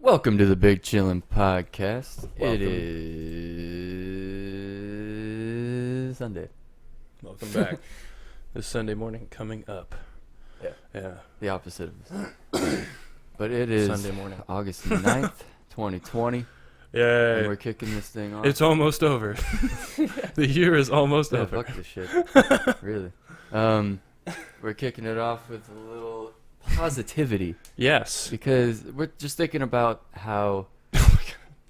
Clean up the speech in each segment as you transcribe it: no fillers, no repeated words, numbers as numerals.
Welcome to the Big Chillin podcast. Welcome. It is Sunday. Welcome back. This Sunday morning coming up. Yeah. The opposite of this. But it is Sunday morning. August 9th, 2020. And Yay. we're kicking this thing off. It's almost over. The year is almost Yeah, over. fuck this shit. Really. We're kicking it off with a little positivity. Yes. Because we're just thinking about how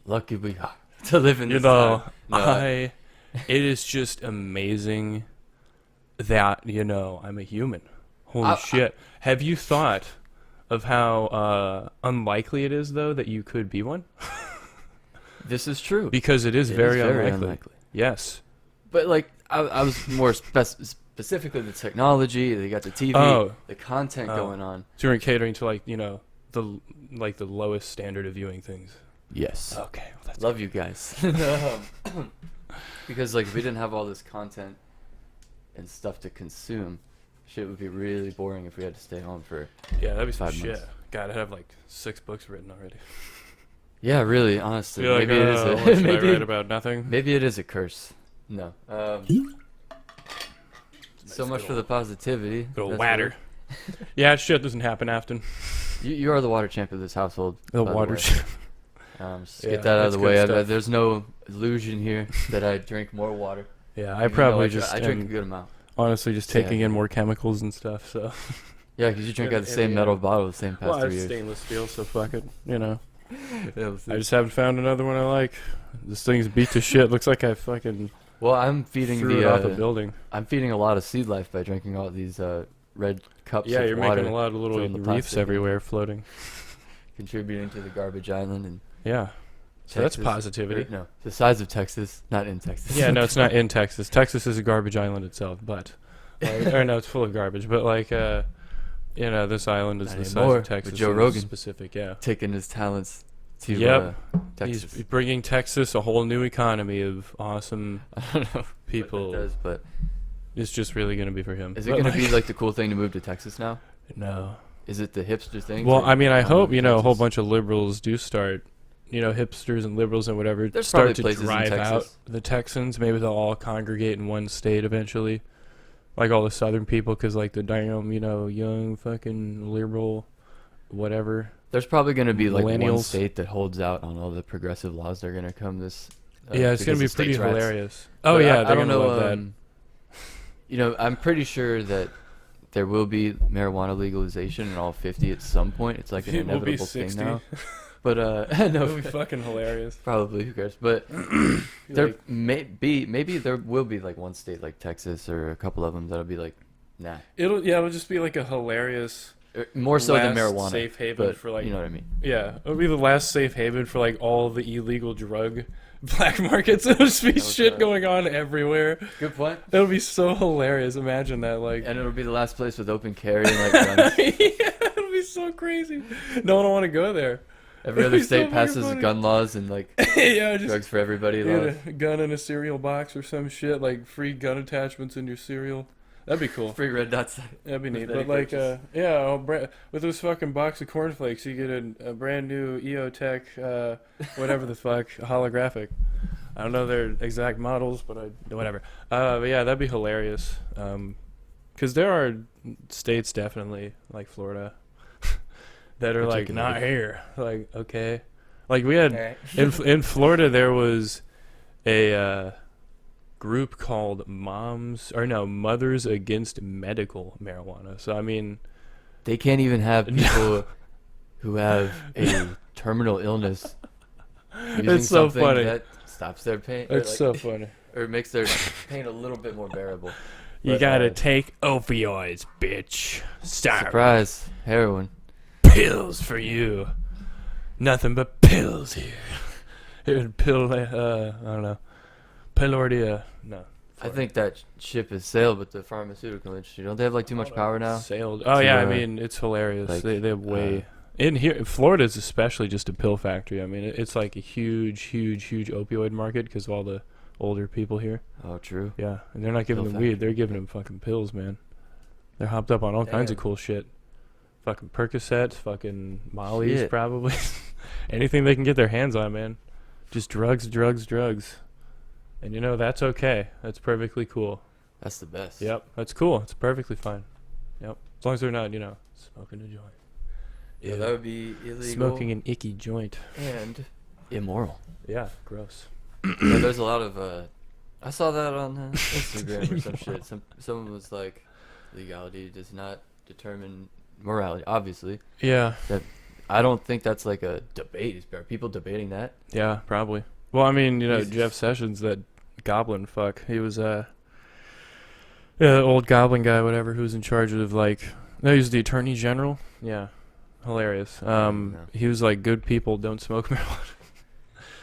lucky we are to live in this time. It is just amazing that, I'm a human. Holy shit. Have you thought of how unlikely it is, though, that you could be one? This is true. Because it is very unlikely. unlikely. Yes. But I was more specifically the technology. They got the TV, the content going on. So you're catering to the lowest standard of viewing things. Yes. Okay. Well, that's Love you guys. Because if we didn't have all this content and stuff to consume, shit would be really boring if we had to stay home for. Yeah, that'd be some 5 shit. months. God, I'd have 6 books written already. Yeah, really, honestly. Feel Maybe it is what should I maybe write about nothing? maybe it is a curse. No. So much for the positivity. Go That's water. Yeah, shit doesn't happen often. You are the water champ of this household. The by water. way. Just Yeah, get that out of that's the good way. stuff. There's no illusion here that I drink more water. Yeah, Even I though probably I drink a am good amount. honestly just Yeah. taking in more chemicals and stuff. So. Yeah, because you drink out of the Yeah, same yeah. metal bottle the same past Well, 3 it's years. stainless steel, so fuck it. Yeah, I just haven't found another one I like. This thing's beat to shit. Looks like I fucking well, I'm feeding threw it off a building. I'm feeding a lot of seed life by drinking all these red cups Yeah, of you're water, making a lot of little filling the reefs plastic. everywhere floating. contributing to the garbage island and Yeah. So that's Texas. positivity. No, the size of Texas, not in Texas. Yeah, no, it's not in Texas. Texas is a garbage island itself, but or no, it's full of garbage. But this island is Not the size anymore, of Texas. with Joe and Rogan. specific, yeah. Taking his talents to Yep. Texas. He's bringing Texas a whole new economy of awesome I don't know people. what that does, but It's just really going to be for him. is it But, going to be the cool thing to move to Texas now? No. Is it the hipster thing? Well, I mean, I hope move to a whole Texas? bunch of liberals do start. Hipsters and liberals and whatever There's start probably to places in drive out Texas. the Texans. Maybe they'll all congregate in one state eventually, like all the Southern people, because the damn young fucking liberal, whatever. There's probably going to be one Millennials. state that holds out on all the progressive laws that are going to come this. Yeah, it's gonna be because of pretty states' rights. hilarious. Oh But yeah, I they're don't gonna know. love that. I'm pretty sure that there will be marijuana legalization in all 50 at some point. It's like an It will be inevitable thing 60. now. But It'll be fucking hilarious. probably, who cares? But there maybe there will be one state like Texas or a couple of them that'll be nah. It'll just be like a hilarious More so than last marijuana. safe haven but for you know what I mean. Yeah, it'll be the last safe haven for all the illegal drug black markets. There'll just be shit going on everywhere. Good point. It'll be so hilarious. Imagine that, And it'll be the last place with open carry and guns. yeah, it'll be so crazy. No one will want to go there. Every other It'd be so state fucking passes funny. gun laws and Yeah, just drugs for everybody get laws. a gun in a cereal box or some shit, free gun attachments in your cereal. That'd be cool. Free red dots. That'd be neat. any But purchase. with this fucking box of cornflakes, you get a brand new EOTech, whatever the fuck, holographic. I don't know their exact models, but whatever. But yeah, that'd be hilarious. Because there are states definitely like Florida that are not here. Okay, we had in Florida there was a group called Mothers Against Medical Marijuana. So I mean, They can't even have people who have a terminal illness using It's so something funny. that stops their pain. it's so funny. Or makes their pain a little bit more bearable. You But, gotta take opioids, bitch. Stop. Surprise, heroin. Pills for you. Nothing but pills here. Pill, I don't know. Pilordia. No. I think that ship has sailed with the pharmaceutical industry. Don't they have too much power now? Sailed. Oh To, yeah, I mean it's hilarious. They have way in here. Florida is especially just a pill factory. I mean it's a huge opioid market because of all the older people here. Oh, true. Yeah, and they're not giving Pill them weed. factory. They're giving them fucking pills, man. They're hopped up on all kinds of Damn. cool shit. Fucking Percocets, fucking Molly's Shit. probably. anything they can get their hands on, man. Just drugs, drugs, drugs. And that's okay. That's perfectly cool. That's the best. Yep, that's cool. It's perfectly fine. Yep, as long as they're not, smoking a joint. Yeah, that would be illegal. Smoking an icky joint. And immoral. Yeah, gross. Yeah, there's a lot of I saw that on Instagram or some shit. Someone was like, legality does not determine morality. Obviously. Yeah. I don't think that's like a debate. Are people debating that? Yeah, probably. Well, I mean, Jesus. Jeff Sessions, that goblin fuck. He was the old goblin guy, whatever, who's in charge of no, he was the attorney general. Yeah, hilarious. No. He was like, good people don't smoke marijuana.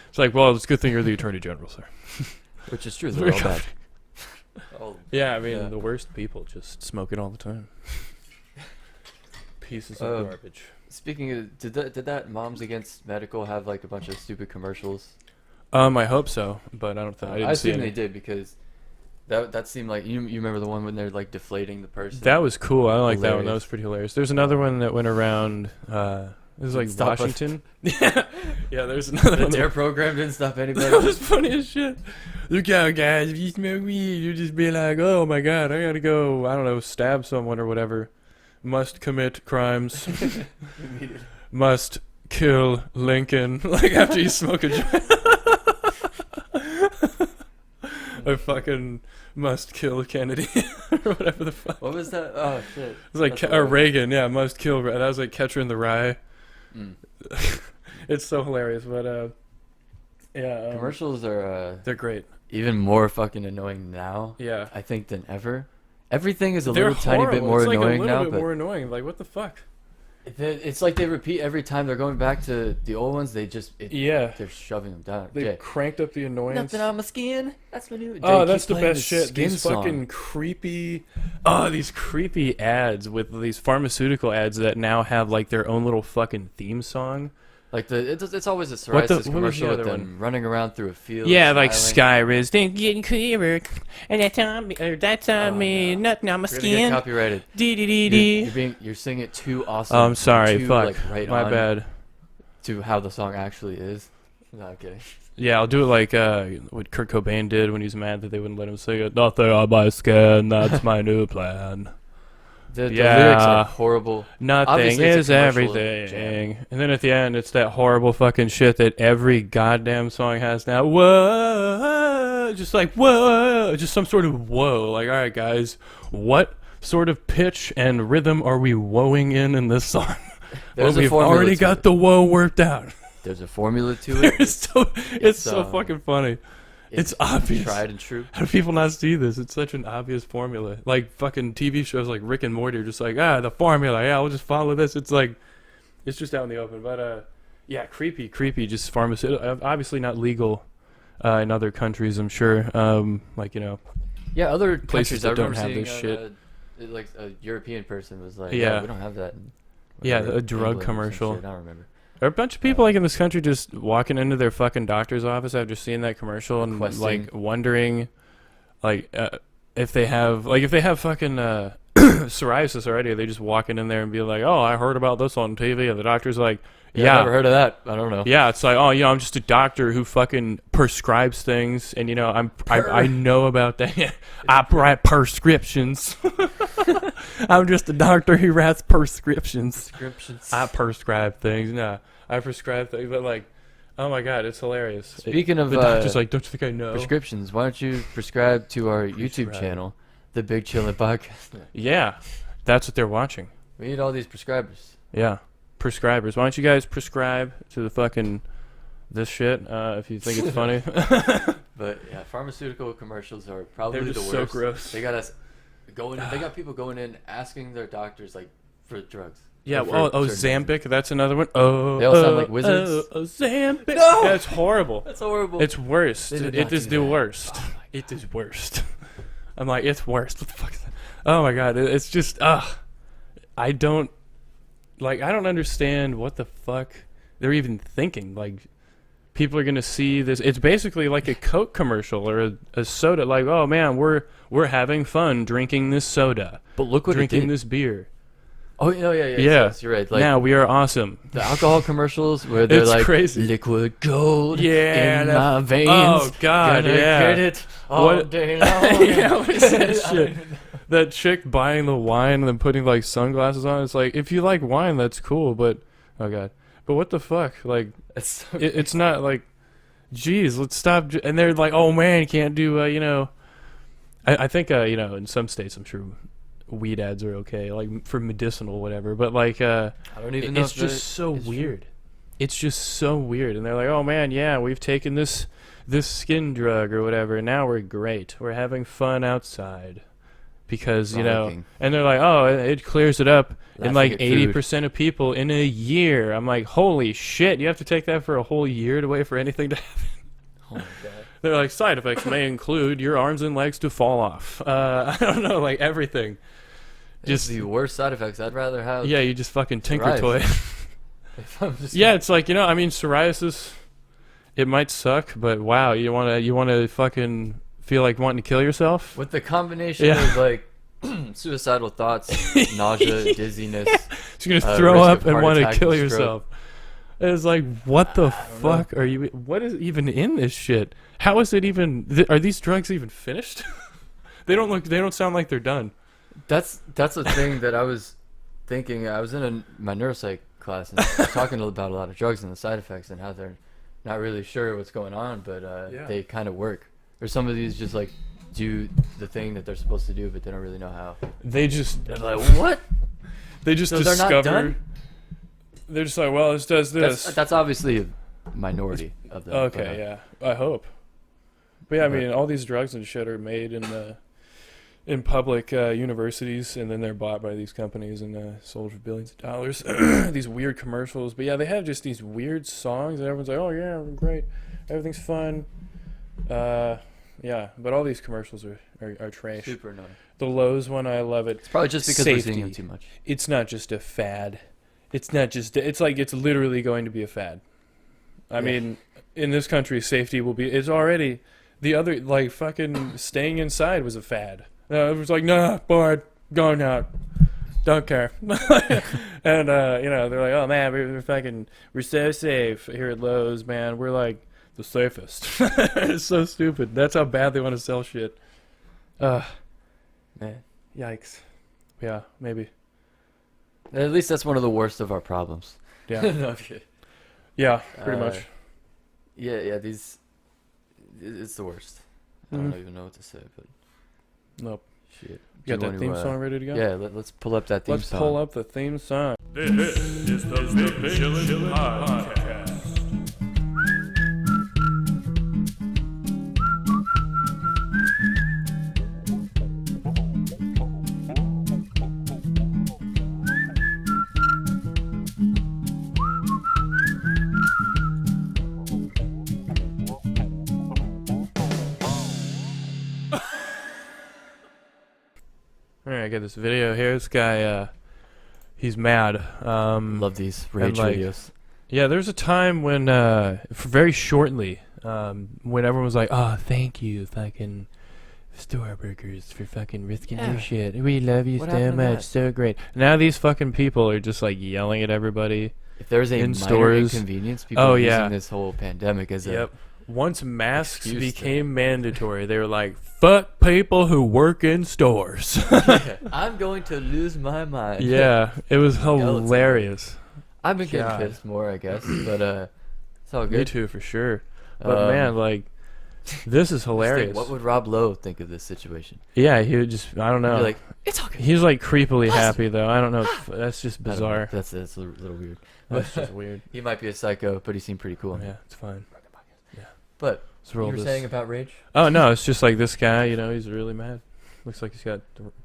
It's like, well, it's a good thing you're the attorney general, sir. Which is true. They're all bad. Oh, yeah, I mean, yeah. the worst people just smoke it all the time. Pieces of garbage. Speaking of, did that Moms Against Medical have like a bunch of stupid commercials? I hope so, but I don't think I didn't see assume any. they did because that seemed like you remember the one when they're like deflating the person. That was cool. I like that one. That Hilarious. was pretty hilarious. There's another one that went around. It was like Stop us. Washington. Yeah, there's another The one. DARE program didn't stop anybody. That was funny as shit. Look out, guys! If you smoke weed, you just be like, "Oh my god, I gotta go. I don't know, stab someone or whatever. Must commit crimes. Must kill Lincoln." Like after you smoke a joint. Or fucking must kill Kennedy or whatever the fuck. What was that? Oh shit! It was like That's or Reagan, yeah, must kill. That was like Catcher in the Rye. Mm. It's so hilarious, but yeah. Commercials are They're great. even more fucking annoying now. Yeah. I think than ever. Everything is a They're little tiny bit horrible. more It's like annoying a little now, bit but more annoying. Like what the fuck? it's like they repeat every time they're going back to the old ones. They just Yeah. they're shoving them down. They Yeah. cranked up the annoyance. Nothing on my skin. That's my new. Oh, They that's keep the playing best shit. Skin These song. fucking creepy, these creepy ads with these pharmaceutical ads that now have like their own little fucking theme song. Like it's always a What psoriasis was the commercial with other them running around through a field. Yeah, like smiling. Skyriz, things getting clearer, and that's on me, or that's on me, no. nothing on my We're gonna get skin. copyrighted. Dee dee dee dee. You're singing it too awesome. Oh, I'm sorry, too, fuck, like, right my on bad. To how the song actually is. No, I'm kidding. Yeah, I'll do it like what Kurt Cobain did when he was mad that they wouldn't let him sing it. Nothing on my skin, that's my new plan. The Yeah. lyrics are horrible. Nothing Obviously, it's is a commercial everything. jam. And then at the end, it's that horrible fucking shit that every goddamn song has now. Whoa, just like whoa, just some sort of whoa. Like, all right, guys, what sort of pitch and rhythm are we woeing in this song? There's Well, a we've formula already to got it. the whoa worked out. There's a formula to it. It's so fucking funny. It's obvious. Tried and true. How do people not see this? It's such an obvious formula. Like fucking TV shows like Rick and Morty are just like, the formula. Yeah, we'll just follow this. It's like, it's just out in the open. But yeah, creepy. Just pharmaceutical. Obviously not legal in other countries, I'm sure. Like, Yeah, other Places countries I that don't remember have seeing this shit. like a European person was like, Yeah. we don't have that. in Yeah, whatever, a drug England or some commercial. shit, I don't remember. There are a bunch of people like in this country just walking into their fucking doctor's office after seeing that commercial and Requesting. like wondering, like, if they have fucking psoriasis already. Are they just walking in there and be like, "Oh, I heard about this on TV," and the doctor's like, Yeah, I've never heard of that. I don't know. Yeah, it's like, oh, I'm just a doctor who fucking prescribes things, and I know about that. I write prescriptions. I'm just a doctor who writes prescriptions. I prescribe things. No, I prescribe things, but like, oh my god, it's hilarious. Speaking of the doctor's like, don't you think I know? prescriptions, why don't you prescribe to our YouTube Prescribe. channel, The Big Chillin' Podcast? Yeah, that's what they're watching. We need all these prescribers. Yeah, prescribers. Why don't you guys prescribe to the fucking this shit if you think it's funny? But yeah, pharmaceutical commercials are probably They're the just worst. so gross. They got us going. They got people going in asking their doctors like for drugs. Yeah, Or for oh, certain Zambic, that's another one. Oh, They all sound like wizards. Zambic. No! That's horrible. That's horrible. It's worst. They did It not is do the that. worst. Oh my It is worst. I'm like, it's worst. What the fuck is that? Oh my god, it's just, I don't understand what the fuck they're even thinking. Like, people are gonna see this. It's basically like a Coke commercial or a soda. Like, oh man, we're having fun drinking this soda, But look what it drinking did. this beer. Oh yeah, Yeah. Yes, you're right. Like now we are awesome. the alcohol commercials where they're It's like crazy. liquid gold Yeah, in that- my veins. Oh God, Gonna yeah. get it all What- day long. Yeah, what is that I don't shit? even know. That chick buying the wine and then putting like sunglasses on. It's like, if you like wine, that's cool, but oh God, but what the fuck? Like, It's so it's not like, geez, let's stop. And they're like, oh man, you can't do, you know. I think, you know, in some states, I'm sure weed ads are okay, like for medicinal whatever. But like, I don't even know. it's if just so it's true. weird. It's just so weird, and they're like, "Oh man, yeah, we've taken this skin drug or whatever, and now we're great. We're having fun outside because you know." Frolicking. And they're like, "Oh, it clears it up in Laughing like at food. 80% of people in a year." I'm like, "Holy shit! You have to take that for a whole year to wait for anything to happen." Oh my god. They're like, side effects may include your arms and legs to fall off. I don't know, like everything. Just the worst side effects. I'd rather have. Yeah, you just fucking tinker Psoriasis. toy. If I'm just Yeah, it's like, you know, I mean, psoriasis, it might suck, but wow, you wanna fucking feel like wanting to kill yourself? with the combination Yeah. of like suicidal thoughts, nausea, dizziness. So you're gonna risk throw of up and heart want to attack kill and stroke. yourself. It's like, what the don't know. fuck are you? What is even in this shit? How is it even? Are these drugs even finished? They don't sound like they're done. That's the thing that I was thinking. I was in my neuropsych class and talking about a lot of drugs and the side effects and how they're not really sure what's going on, but Yeah. they kind of work. Or some of these just like do the thing that they're supposed to do, but they don't really know how. They just They're like, what? they just So they're not discover. done? They're just like, well, this does this. That's obviously a minority of them. Okay, yeah, I hope. But yeah, I But- mean, all these drugs and shit are made in public universities, and then they're bought by these companies and sold for billions of dollars. These weird commercials, but yeah, they have just these weird songs, and everyone's like, "Oh yeah, great, everything's fun." Yeah, but all these commercials are trash. Super annoying. The Lowe's one, I love it. It's probably just because we're seeing Safety. them too much. It's not just a fad. It's not just. It's like it's literally going to be a fad. I Yeah. mean, in this country, safety will be. It's already the other like fucking staying inside was a fad. It was like, nah, bored, going out, don't care. And you know, they're like, oh man, we're so safe here at Lowe's, man. We're like the safest. It's so stupid. That's how bad they want to sell shit. Man. Yikes. Yeah, maybe. At least that's one of the worst of our problems. Yeah, No, I'm kidding. yeah, pretty much. Yeah, these. It's the worst. I don't even know what to say, but Nope. shit. You got Do that you theme wanna, song ready to go? Yeah, let's pull up that theme Let's song. pull up the theme song. This is the Big Chillin' Podcast. All right, I got this video here. This guy, he's mad. Love these rage like, videos. Yeah, there's a time when, very shortly, when everyone was like, "Oh, thank you, fucking store workers, for fucking risking Yeah. your shit. We love you What so happened to much, that? so great." Now these fucking people are just like yelling at everybody. If there's a in minor stores. inconvenience, people Oh, are yeah. using this whole pandemic as a Once masks excuse to- became mandatory, they were like, "Fuck people who work in stores." I'm going to lose my mind. Yeah, it was Skeleton. hilarious. I've been getting God. pissed more, I guess, but it's all Me good. too, for sure. But Um, man, like, this is just think, hilarious. what would Rob Lowe think of this situation? Yeah, he would just, I don't He'd know. be like, it's all good. He's like creepily happy though. I don't know. That's just I don't know. bizarre. That's a little weird. That's just weird. He might be a psycho, but he seemed pretty cool. Yeah, it's fine. But Let's you roll were this. saying about rage? Oh no, it's just like this guy. You know, he's really mad. Looks like he's got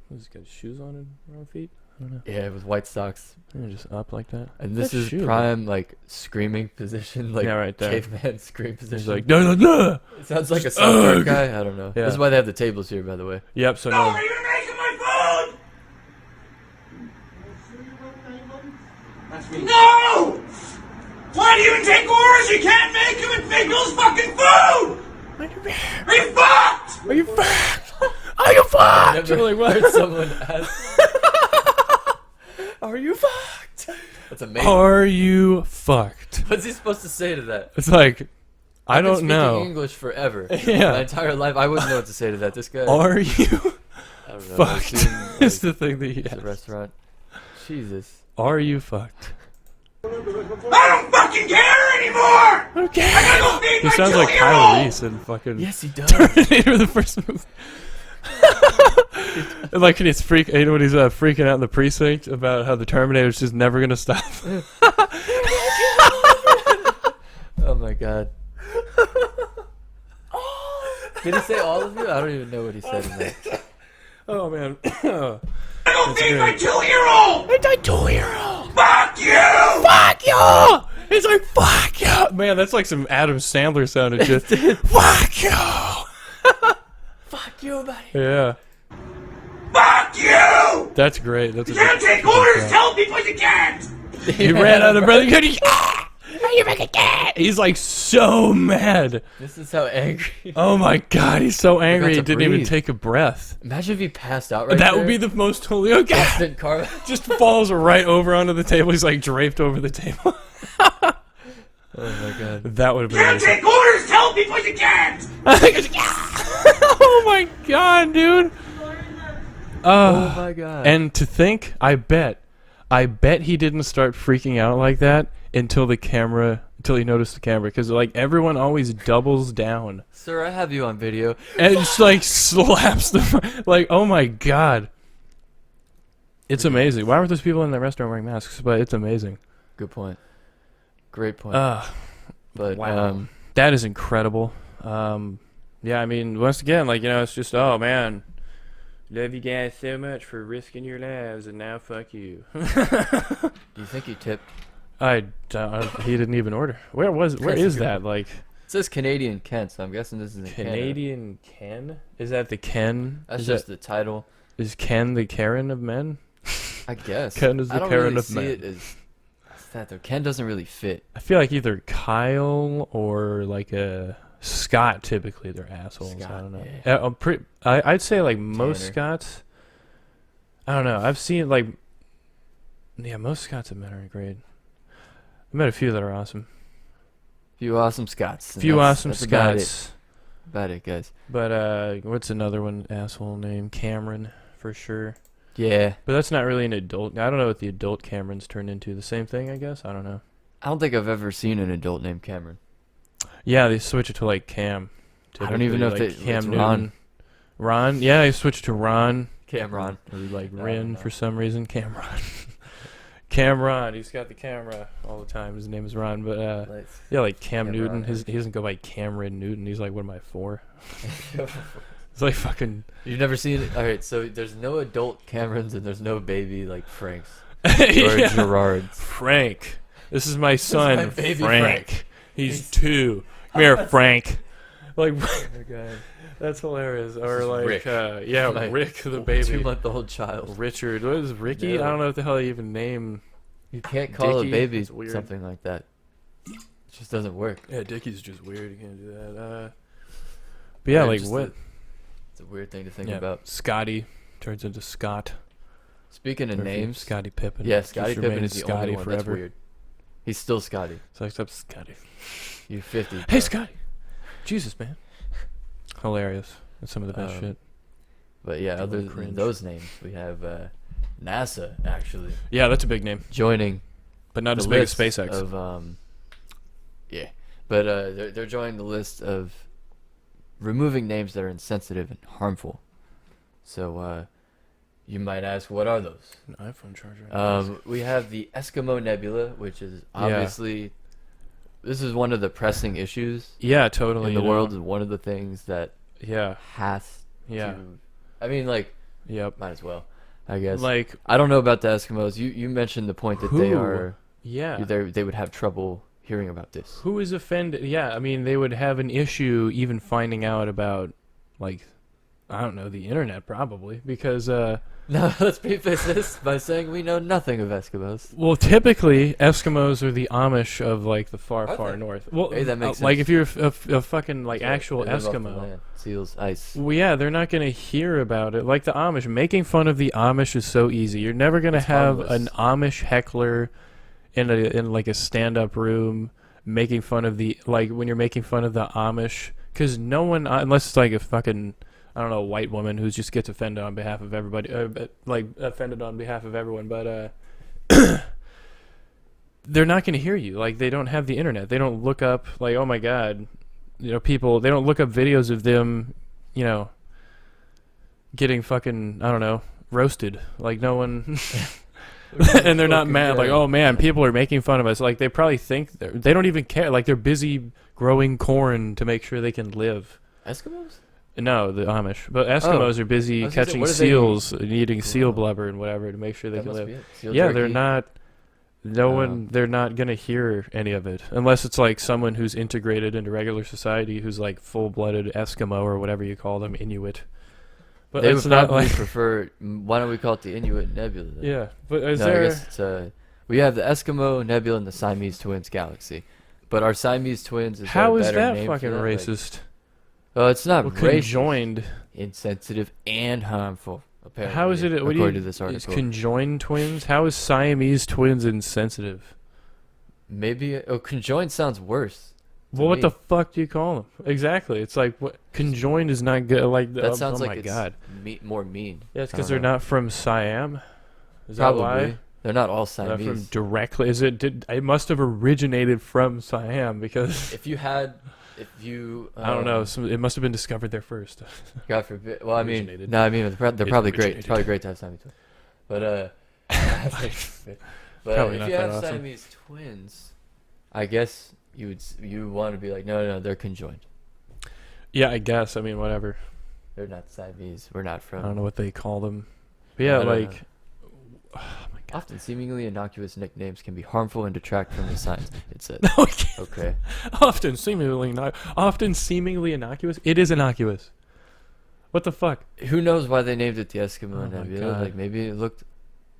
his shoes on and wrong feet. I don't know. Yeah, with white socks. And just up like that. And this That is shoe. prime, like, screaming position, like, Yeah, right there. caveman scream position. He's like, "Duh, duh, duh." It sounds like a South Park guy. I don't know. Yeah. This is why they have the tables here, by the way. Yep. So No, no. are you making my food? No! Why do you even take orders? You can't make them and make those fucking food! Are you fucked? Are you fucked? Are you fucked? Never You're like, what? heard someone ask, "Are Are you fucked? That's amazing. Are you fucked? What's he supposed to say to that? It's like, I I've been don't speaking know. English forever. Yeah. My entire life, I wouldn't know what to say to that. This guy. Are you I don't know. fucked? It's the thing that he the has. restaurant. Jesus. Are you fucked? I don't fucking care anymore! Okay. I gotta go feed He my sounds like 2-year-old! Kyle Reese in fucking Yes, he does. Terminator, the first movie. And like when he's when he's freaking out in the precinct about how the Terminator's just never gonna stop. Oh my god. Did he say all of you? I don't even know what he said in that. Oh man. I gotta go That's feed my great. 2-year-old! It's a 2-year-old. Fuck you! Fuck you! He's like, fuck you! Man, that's like some Adam Sandler sounded shit. Fuck you! Fuck you, buddy. Yeah. Fuck you! That's great. That's a You can't take orders, tell people you can't! He ran out of breath. You make a cat! He's like so mad. This is how angry. Oh my god, he's so angry he to didn't even breathe. take a breath. Imagine if he passed out right That there. would be the most totally okay. instant karma. Just falls right over onto the table. He's like draped over the table. Oh my god. That would have You been can't amazing. take orders, tell people you can't! Oh my god, dude. Oh my god. And to think, I bet he didn't start freaking out like that until he noticed the camera, because like everyone always doubles down Sir, I have you on video. and just like slaps the like. Oh my god, it's amazing. Why weren't those people in the restaurant wearing masks? But it's amazing. Good point. Great point. But Wow. That is incredible. Yeah, I mean, once again, like, you know, it's just, oh man, love you guys so much for risking your lives, and now fuck you. do you think he tipped? He didn't even order. Where is that? Like, It says Canadian Ken, so I'm guessing this is in Canada. Canadian Ken? Is that the Ken? That's is just the title. Is Ken the Karen of men? I guess. Ken is the I don't Karen really of see men. it as that though. Ken doesn't really fit. I feel like either Kyle or like a Scott. Typically, they're assholes. I Scott, don't know. yeah. I'd say like most Tanner. Scots. I don't know. I've seen like, yeah, most Scots of men are great. I met a few that are awesome. Few awesome Scots. and Few that's- awesome that's about it. Scots. About it, guys. But what's another one? Asshole name Cameron for sure. Yeah. But that's not really an adult. I don't know what the adult Camerons turned into. The same thing, I guess. I don't know. I don't think I've ever seen an adult named Cameron. Yeah, they switch it to like Cam. I don't even know typically, if like it's Newton. Ron. Ron? Yeah, they switched to Ron. Cameron. Or like I don't Rin know. for some reason. Cameron. Cameron. He's got the camera all the time. His name is Ron. But Let's- yeah, like Cam Cameron, Newton. yeah. He doesn't go by Cameron Newton. He's like, what am I for? It's like fucking. You've never seen it? Alright, so there's no adult Camerons and there's no baby like Franks. Or Yeah. Gerards. Frank. This is my son, my baby Frank. He's 2. Come here, Frank. Like, Oh my god. that's hilarious. Or is like, Rick. yeah, My Rick the baby. 2-month-old child. Richard. What is Ricky? No. I don't know what the hell they even name. You can't call Dickie? a baby It's weird. something like that. It just doesn't work. Yeah, Dickie's just weird. You can't do that. But yeah, like just what? It's a weird thing to think Yeah, about. Scotty turns into Scott. Speaking of Or if you- names, Scotty Pippen. yeah, Just Scotty Pippen remains is the Scotty only one that's forever. weird. He's still Scotty. So except Scotty. You're 50. Hey, bro. Scotty. Jesus, man. Hilarious. That's some of the best Um, shit. But yeah, A other little than cringe. those names, we have NASA actually Yeah, that's a big name, joining but not the as big as list SpaceX. of yeah, but they're joining the list of removing names that are insensitive and harmful. So you might ask, what are those? An iPhone charger. We have the Eskimo Nebula, which is obviously this is one of the pressing issues Yeah, totally. in the you know. world. Is one of the things that Yeah. has Yeah. to. I mean, like, Yep. might as well, I guess. Like, I don't know about the Eskimos. You mentioned the point that they Who? are yeah. they would have trouble hearing about this. Who is offended? Yeah, I mean, they would have an issue even finding out about, like, I don't know, the internet probably, because No, let's preface this by saying we know nothing of Eskimos. well, typically Eskimos are the Amish of like the far, Are far they? north. Well, Hey, that makes like sense. if you're a fucking like That's right. actual They live off the Eskimo. land. Seals, ice. Well, yeah, they're not gonna hear about it. Like the Amish, making fun of the Amish is so easy. You're never gonna It's have harmless. an Amish heckler in like a stand-up room making fun of the like when you're making fun of the Amish, because no one unless it's like a fucking I don't know white woman who just gets offended on behalf of everybody, like offended on behalf of everyone, but they're not gonna hear you. Like they don't have the internet. They don't look up like oh my god, people. They don't look up videos of them, getting fucking I don't know roasted. Like no one. And they're not mad like oh man people are making fun of us, like they probably think they don't even care, like they're busy growing corn to make sure they can live. Eskimos? No, the Amish, but Eskimos are I busy was gonna say, catching what do they seals and eating seal grow? blubber and whatever to make sure they That can must live. be it. Seal Yeah, they're jerky? not they're not gonna hear any of it unless it's like someone who's integrated into regular society who's like full-blooded Eskimo or whatever you call them, Inuit. But They it's would not probably like why don't we call it the Inuit Nebula then? yeah, but is No, I there guess it's we have the Eskimo Nebula and the Siamese Twins galaxy. But our Siamese Twins is how there a is better that name for fucking that? Like, racist? well, it's not Well, racist. conjoined. Insensitive and harmful. Apparently, How is it? What do according you, to this is article? conjoined twins? How is Siamese twins insensitive? Maybe conjoined sounds worse. to Well, what me. the fuck do you call them? Exactly. It's like what conjoined is not good. Like That sounds oh like my it's god. more mean. Yeah, it's I because don't they're know. not from Siam. Is Probably. that why? They're not all Not from Siamese. directly. Is it? It must have originated from Siam because If you I don't know. It must have been discovered there first. God forbid. Well, I mean, Originated. no, I mean they're It probably great. originated. It's probably great to have Siamese twins. But Probably if not you that have awesome. Siamese twins, I guess you want to be like, no, they're conjoined. Yeah, I guess. I mean, whatever. They're not Siamese. We're not I from. don't know what they call them. But yeah, I don't like. know. Oh my god. Often seemingly innocuous nicknames can be harmful and detract from the signs. It said. Okay. Often seemingly innocuous. It is innocuous. What the fuck? Who knows why they named it the Eskimo Oh my Nebula? God. Like maybe it looked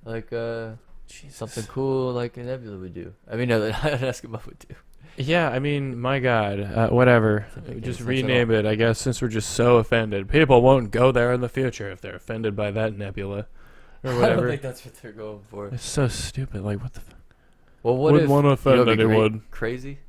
like Jesus. something cool like a nebula would do. I mean, no, that an Eskimo would do. Yeah, I mean, my God, whatever. Doesn't make Just any sense at rename it, I guess, since we're just so offended. People won't go there in the future if they're offended by that nebula or I don't whatever. think that's what they're going for. It's so stupid. Like, what the fuck? Well, what Wouldn't if wanna offend what'd be anyone. crazy?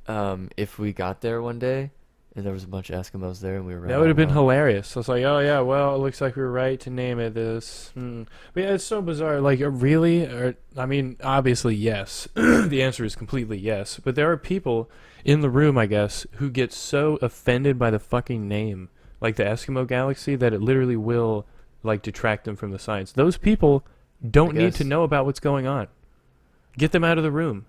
If we got there one day and there was a bunch of Eskimos there and we were That would have been all alone. hilarious. I was like, oh yeah, well, it looks like we were right to name it this. But yeah, it's so bizarre. Like, really? Or, I mean, obviously, yes. The answer is completely yes. But there are people in the room, I guess, who get so offended by the fucking name, like the Eskimo Galaxy, that it literally will, like, detract them from the science. Those people don't need to guess. know about what's going on. Get them out of the room.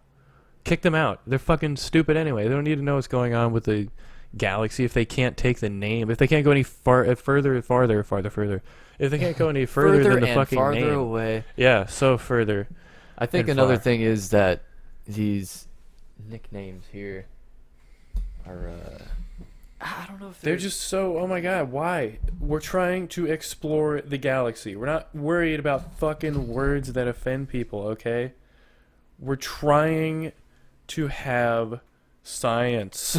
Kick them out. They're fucking stupid anyway. They don't need to know what's going on with the galaxy if they can't take the name. If they can't go any further. If they can't go any further than the and fucking farther name. away. Yeah, so further. I think and another far. thing is that these nicknames here are I don't know if They're just so, oh my god, why? We're trying to explore the galaxy. We're not worried about fucking words that offend people, okay? We're trying to have science.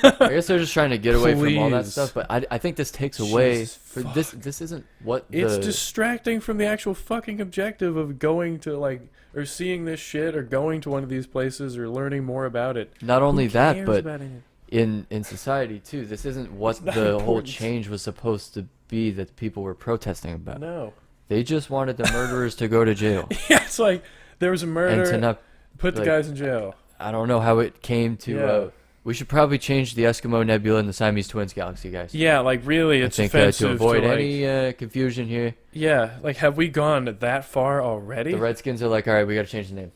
I guess they're just trying to get away from all that Please. stuff, but I think this takes away Jesus for fuck. this isn't what It's the distracting from the actual fucking objective of going to, like, or seeing this shit, or going to one of these places, or learning more about it. not only Who that cares but about it? in society too. This isn't what It's not the whole important. change was supposed to be that people were protesting about. No. They just wanted the murderers to go to jail Yeah, it's like, there was a and murder, to not. put the like, guys in jail. I don't know how it came to. Yeah. We should probably change the Eskimo Nebula and the Siamese Twins galaxy, guys. Yeah, like, really, it's I think offensive to avoid like, any confusion here, yeah, like, have we gone that far already? the Redskins are like, all right, we got to change the name.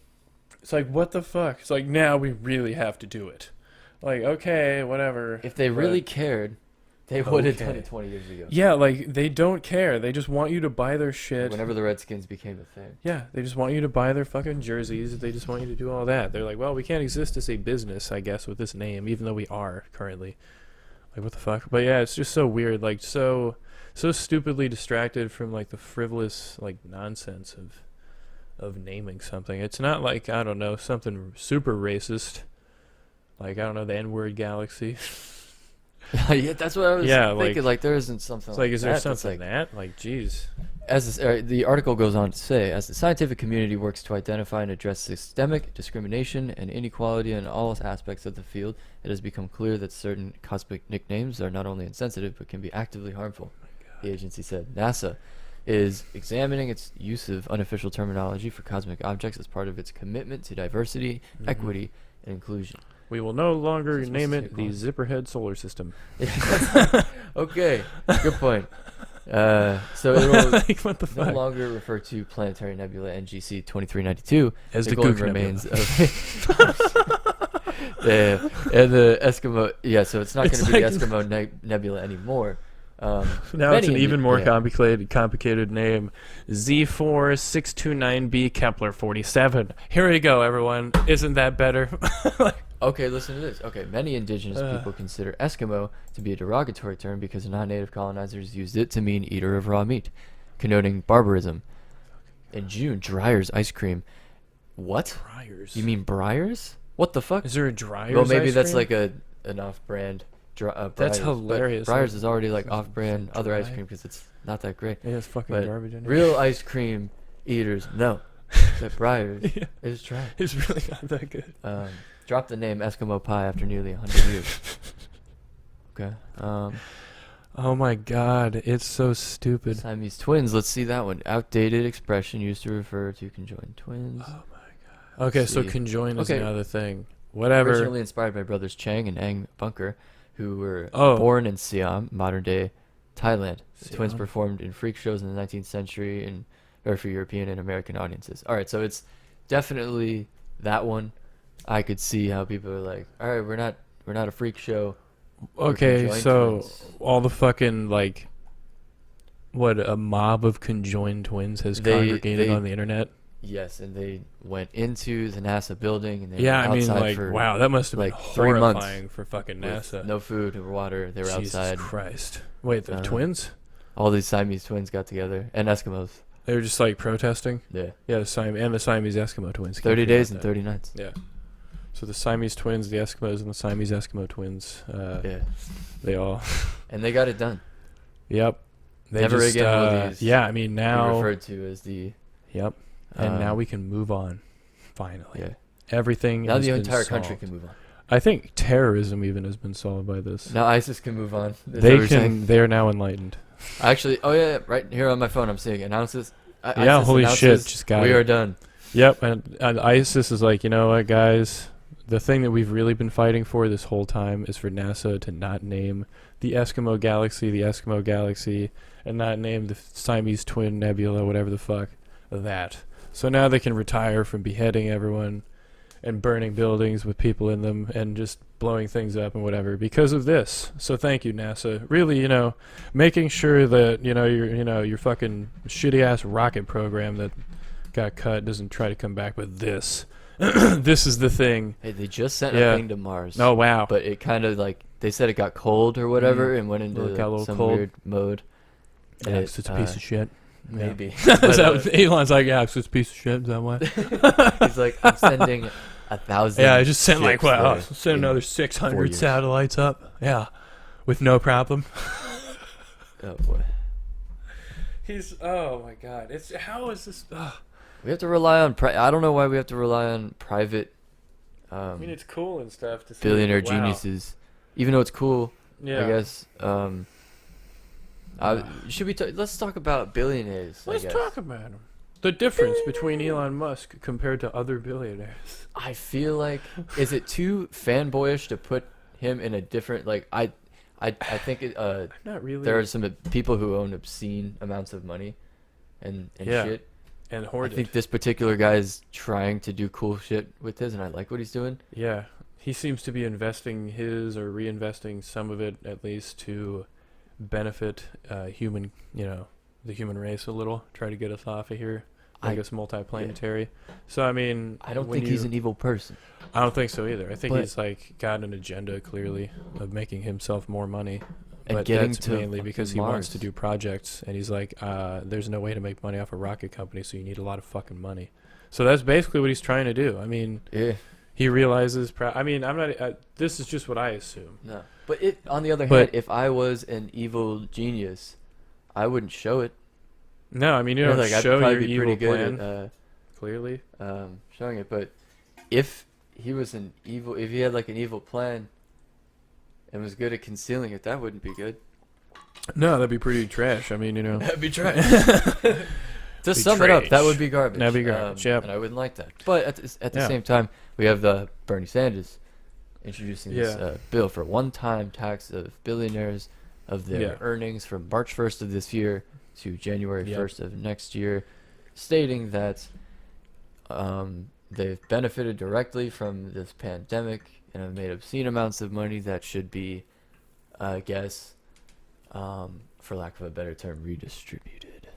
It's like, what the fuck? It's like, now we really have to do it. Like, okay, whatever. If they but- really cared, they would have done Okay. it 20 years ago. Yeah, like, they don't care. They just want you to buy their shit. Whenever the Redskins became a thing. Yeah, they just want you to buy their fucking jerseys. They just want you to do all that. They're like, well, we can't exist as a business, I guess, with this name, even though we are currently. Like, what the fuck? But yeah, it's just so weird. Like, so stupidly distracted from like the frivolous like nonsense of naming something. It's not like, I don't know, something super racist. Like, I don't know, the N-word galaxy. Yeah, that's what I was Yeah, thinking. Like, there isn't something It's like like, is that. there That's something like, that? Like, jeez. the article goes on to say, as the scientific community works to identify and address systemic discrimination and inequality in all aspects of the field, it has become clear that certain cosmic nicknames are not only insensitive but can be actively harmful. The agency said NASA is examining its use of unofficial terminology for cosmic objects as part of its commitment to diversity, equity, and inclusion. We will no longer Is this name supposed it to the take Zipperhead Solar System. Okay, good point. So it will Like, what the no fuck? longer refer to planetary nebula NGC 2392 As the glowing Gook Nebula. remains of and the Eskimo. Yeah, so it's not It's going to be like- the Eskimo Nebula anymore. Now it's an many even more yeah. complicated name. Z4629b Kepler 47. Here we go, everyone. Isn't that better? Okay, listen to this. Okay, many indigenous people consider Eskimo to be a derogatory term because non-native colonizers used it to mean eater of raw meat, connoting barbarism. In June, Dreyer's ice cream. What? Dryers. You mean Breyers? What the fuck? Is there a Dryers? Well, maybe ice that's cream? like an off-brand. That's Breyers, hilarious. But Breyers Like, is already like some off-brand other ice dry- cream because it's not that great. Yeah, it's fucking But garbage. In real ice cream eaters, no. But Breyers Yeah. is trash. It's really not that good. Dropped the name Eskimo Pie after nearly 100 years. Okay. Oh my god, it's so stupid. Siamese twins. Let's see that one. Outdated expression used to refer to conjoined twins. Oh my god. Okay, so see. conjoined is Okay. another thing. Whatever. Originally inspired by brothers Chang and Ang Bunker, who were Oh. born in Siam, modern-day Thailand. The twins Siam. performed in freak shows in the 19th century or for European and American audiences. All right, so it's definitely that one. I could see how people are like, all right, we're not a freak show. We're Okay, conjoined so twins." all the fucking like, what, a mob of conjoined twins has congregated they- on the internet. Yes, and they went into the NASA building and they Yeah, were I mean, outside like, for wow, that must have like been 3 months horrifying for fucking with NASA. no food or water. They were Jesus outside. Christ. Wait, the Uh, twins? All these Siamese twins got together and Eskimos. They were just like protesting. Yeah. Yeah, the Siamese Eskimo twins. Can't 30 forget days about and that. 30 nights. Yeah. So the Siamese twins, the Eskimos, and the Siamese Eskimo twins. Yeah. They all. And they got it done. Yep. They Never just, again will these yeah, I mean Be now. referred to as the Yep. And now um, we can move on. Finally. yeah. Everything. Now has the been entire country solved. can move on. I think terrorism even has been solved by this. Now ISIS can move on. Is that what They you're saying? can. They are now enlightened. Actually, oh yeah, right here on my phone I'm seeing announces. Yeah, ISIS holy announces, shit, just got we it. are done. Yep. And ISIS is like, you know what, guys? The thing that we've really been fighting for this whole time is for NASA to not name the Eskimo Galaxy, and not name the Siamese Twin Nebula, whatever the fuck, that. So now they can retire from beheading everyone and burning buildings with people in them and just blowing things up and whatever because of this. So thank you, NASA. Really, you know, making sure that, your fucking shitty ass rocket program that got cut doesn't try to come back with this. This is the thing. Hey, they just sent Yeah. a thing to Mars. Oh wow. But it kind of like they said it got cold or whatever and went into Well, it got a little some cold. weird mode. Yeah, 'cause it's a piece of shit. Yeah. Maybe. Is But, that what Elon's like, yeah, it's a piece of shit. Is that why? he's like, I'm sending 1,000. Yeah, I just sent like, ships wow, there send in another 4 600 years. satellites up. Yeah, with no problem. Oh boy. Oh my god, how is this? We have to rely on. I don't know why we have to rely on private. I mean, it's cool and stuff to see. Billionaire wow. geniuses, even though it's cool. Yeah. I guess. Should we? Let's talk about billionaires. Let's I guess. talk about them. The difference between Elon Musk compared to other billionaires. I feel like is it too fanboyish to put him in a different like I think Not really. there are some people who own obscene amounts of money, and Yeah. shit. and I hoarded. think this particular guy is trying to do cool shit with his, and I like what he's doing. Yeah, he seems to be investing his or reinvesting some of it at least to benefit the human race a little. Try to get us off of here I guess multiplanetary. So I mean, I don't when think he's an evil person. I don't think so either. I think But- he's like got an agenda clearly of making himself more money. And But getting that's to mainly because he wants to Mars. do projects, and he's like, there's no way to make money off a rocket company, so you need a lot of fucking money. So that's basically what he's trying to do. I mean, Yeah. he realizes. I mean, I'm not. This is just what I assume. No. But on the other But- hand, if I was an evil genius, I wouldn't show it. No, I mean you Yeah, don't like, I'd show probably your be evil pretty plan good clearly. at showing it. But if he was if he had like an evil plan and was good at concealing it, that wouldn't be good. No, that'd be pretty trash. I mean, you know. That'd be trash. To Be sum it up, that trash. would be garbage. That'd be garbage, yep. And I wouldn't like that. But at the Yeah. same time, we have Bernie Sanders introducing this Yeah. bill for one-time tax of billionaires of their Yeah. earnings from March 1st of this year to January Yep. 1st of next year, stating that they've benefited directly from this pandemic and have made obscene amounts of money that should be, I guess, for lack of a better term, redistributed.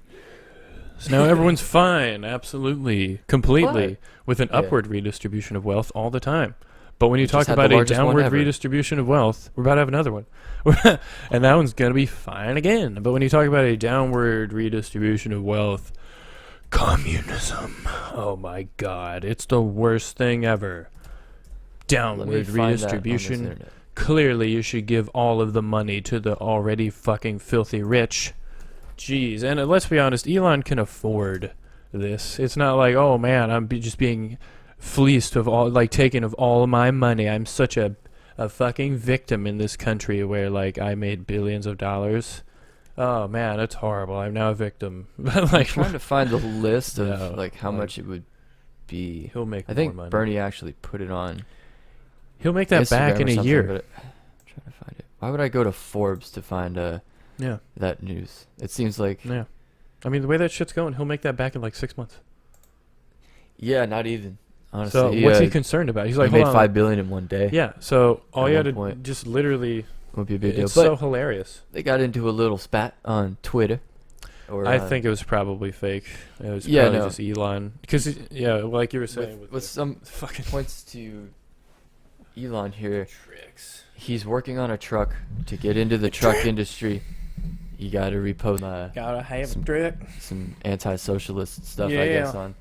So now everyone's fine, absolutely, completely, But- with an Yeah. upward redistribution of wealth all the time. But when you We talk just had the about a largest one downward ever. redistribution of wealth, we're about to have another one. And that one's going to be fine again. But when you talk about a downward redistribution of wealth, communism. Oh my God. It's the worst thing ever. Let me Downward find that on this redistribution. internet. Clearly, you should give all of the money to the already fucking filthy rich. Jeez. And let's be honest, Elon can afford this. It's not like, oh man, I'm just being fleeced of all, like taken of all of my money. I'm such a fucking victim in this country where like I made billions of dollars. Oh man, it's horrible. I'm now a victim. But I'm like, trying to find the list of No, like how like- much it would be. he'll make I more think money. Bernie actually put it on He'll make that back Instagram in or a something, year. but I'm trying to find it. Why would I go to Forbes to find Yeah, that news? It seems like yeah. I mean, the way that shit's going, he'll make that back in like 6 months. not even honestly. So what's he concerned about? He's like, he made hold on. $5 billion in one day. Yeah. So all At you had one to point. just literally, Won't be a big deal. it's But so hilarious. they got into a little spat on Twitter. Or I think it was probably fake. It was Yeah, probably no. just Elon. Because, yeah, like you were saying. with some fucking points to Elon here. tricks. He's working on a truck to get into the truck industry. You got to repost Gotta have Some- a trick. some anti-socialist stuff, I Yeah.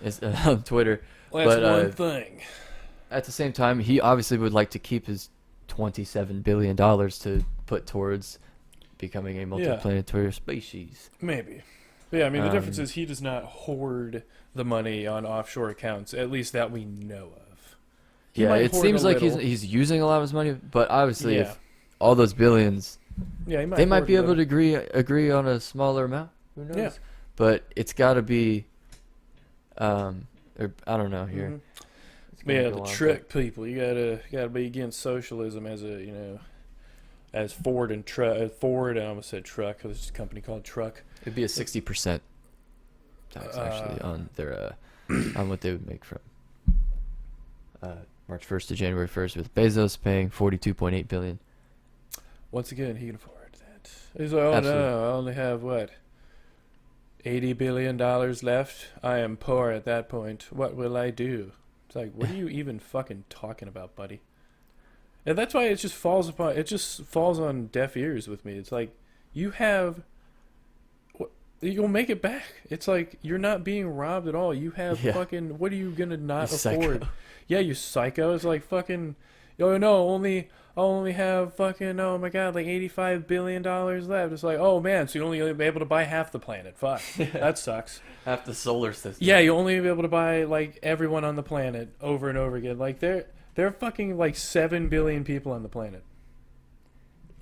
guess, on Twitter. Well, that's But, one thing. At the same time, he obviously would like to keep his $27 billion to put towards becoming a multiplanetary species. Maybe. But yeah, I mean, the difference Um, is he does not hoard the money on offshore accounts, at least that we know of. He Yeah, might it hoard seems a like he's little. he's using a lot of his money, but obviously, Yeah. if all those billions, Yeah, he might they might hoard be a able to little. agree on a smaller amount. Who knows? Yeah. But it's got to be, or I don't know here. Mhm. It's But gonna yeah, go the on, trick people. You gotta be against socialism as a as Ford and Ford. I almost said truck. 'Cause it's a company called Truck. It'd be a 60% tax actually on their on what they would make from March 1st to January 1st, with Bezos paying 42.8 billion. Once again, he can afford that. He's like, oh Absolutely. no, I only have what, $80 billion left. I am poor at that point. What will I do? It's like, what are you even fucking talking about, buddy? And that's why it just falls on deaf ears with me. It's like, you have, you'll make it back. It's like, you're not being robbed at all. You have Yeah. fucking, what are you gonna not You afford? psycho. Yeah, you psycho. It's like fucking, oh no, I'll only have fucking, oh my god, like $85 billion left. It's like, oh man, so you only be able to buy half the planet. Fuck, that sucks. Half the solar system. Yeah, you only be able to buy like everyone on the planet over and over again. Like there are fucking like 7 billion people on the planet.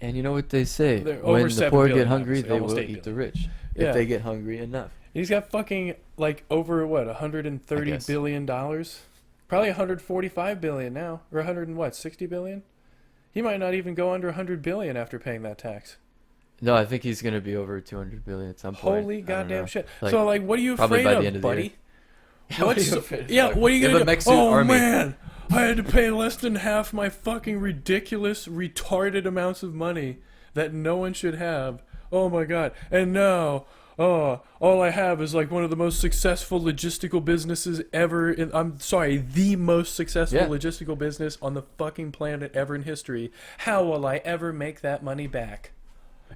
And you know what they say? They're over When the 7 poor billion, get hungry, obviously, they almost will 8 eat the billion. rich. Yeah. If they get hungry enough. He's got fucking like over what, I 130 guess. billion dollars? Probably 145 billion now, or 100 and what, 60 billion? He might not even go under 100 billion after paying that tax. No, I think he's gonna be over 200 billion at some point. Holy I don't goddamn know. shit! Like, So like, what are you probably afraid by the end of, of the buddy? Yeah, what are you What's afraid of? yeah? Like, What are you you have gonna a do? mech suit Oh army. man, I had to pay less than half my fucking ridiculous, retarded amounts of money that no one should have. Oh my god! And now, oh, all I have is like one of the most successful logistical businesses ever. I'm sorry, the most successful Yeah. logistical business on the fucking planet ever in history. How will I ever make that money back?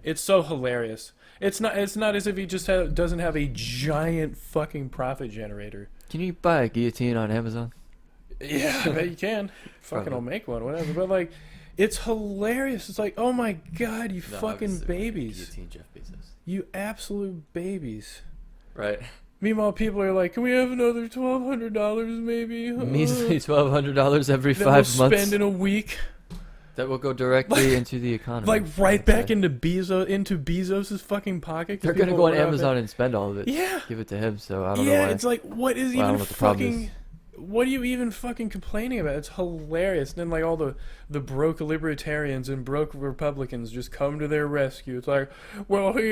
It's so hilarious. It's not. It's not as if he just doesn't have a giant fucking profit generator. Can you buy a guillotine on Amazon? Yeah, I bet you can. Fucking, Probably. I'll make one, whatever. But like, it's hilarious. It's like, oh my god, you No, fucking obviously, babies. Guillotine Jeff Bezos. You absolute babies. Right. Meanwhile, people are like, can we have another $1,200 maybe? Measly $1,200 every that 5 we'll months. spend in a week. That will go directly into the economy. Like right back Okay. into Bezos's fucking pocket. 'cause They're gonna people go on order off Amazon it. and spend all of it. Yeah. Give it to him. So I don't know Yeah, why. it's like, what is Well, I don't even know what the problem fucking... is. What are you even fucking complaining about? It's hilarious. And then like all the broke libertarians and broke Republicans just come to their rescue. It's like, well, he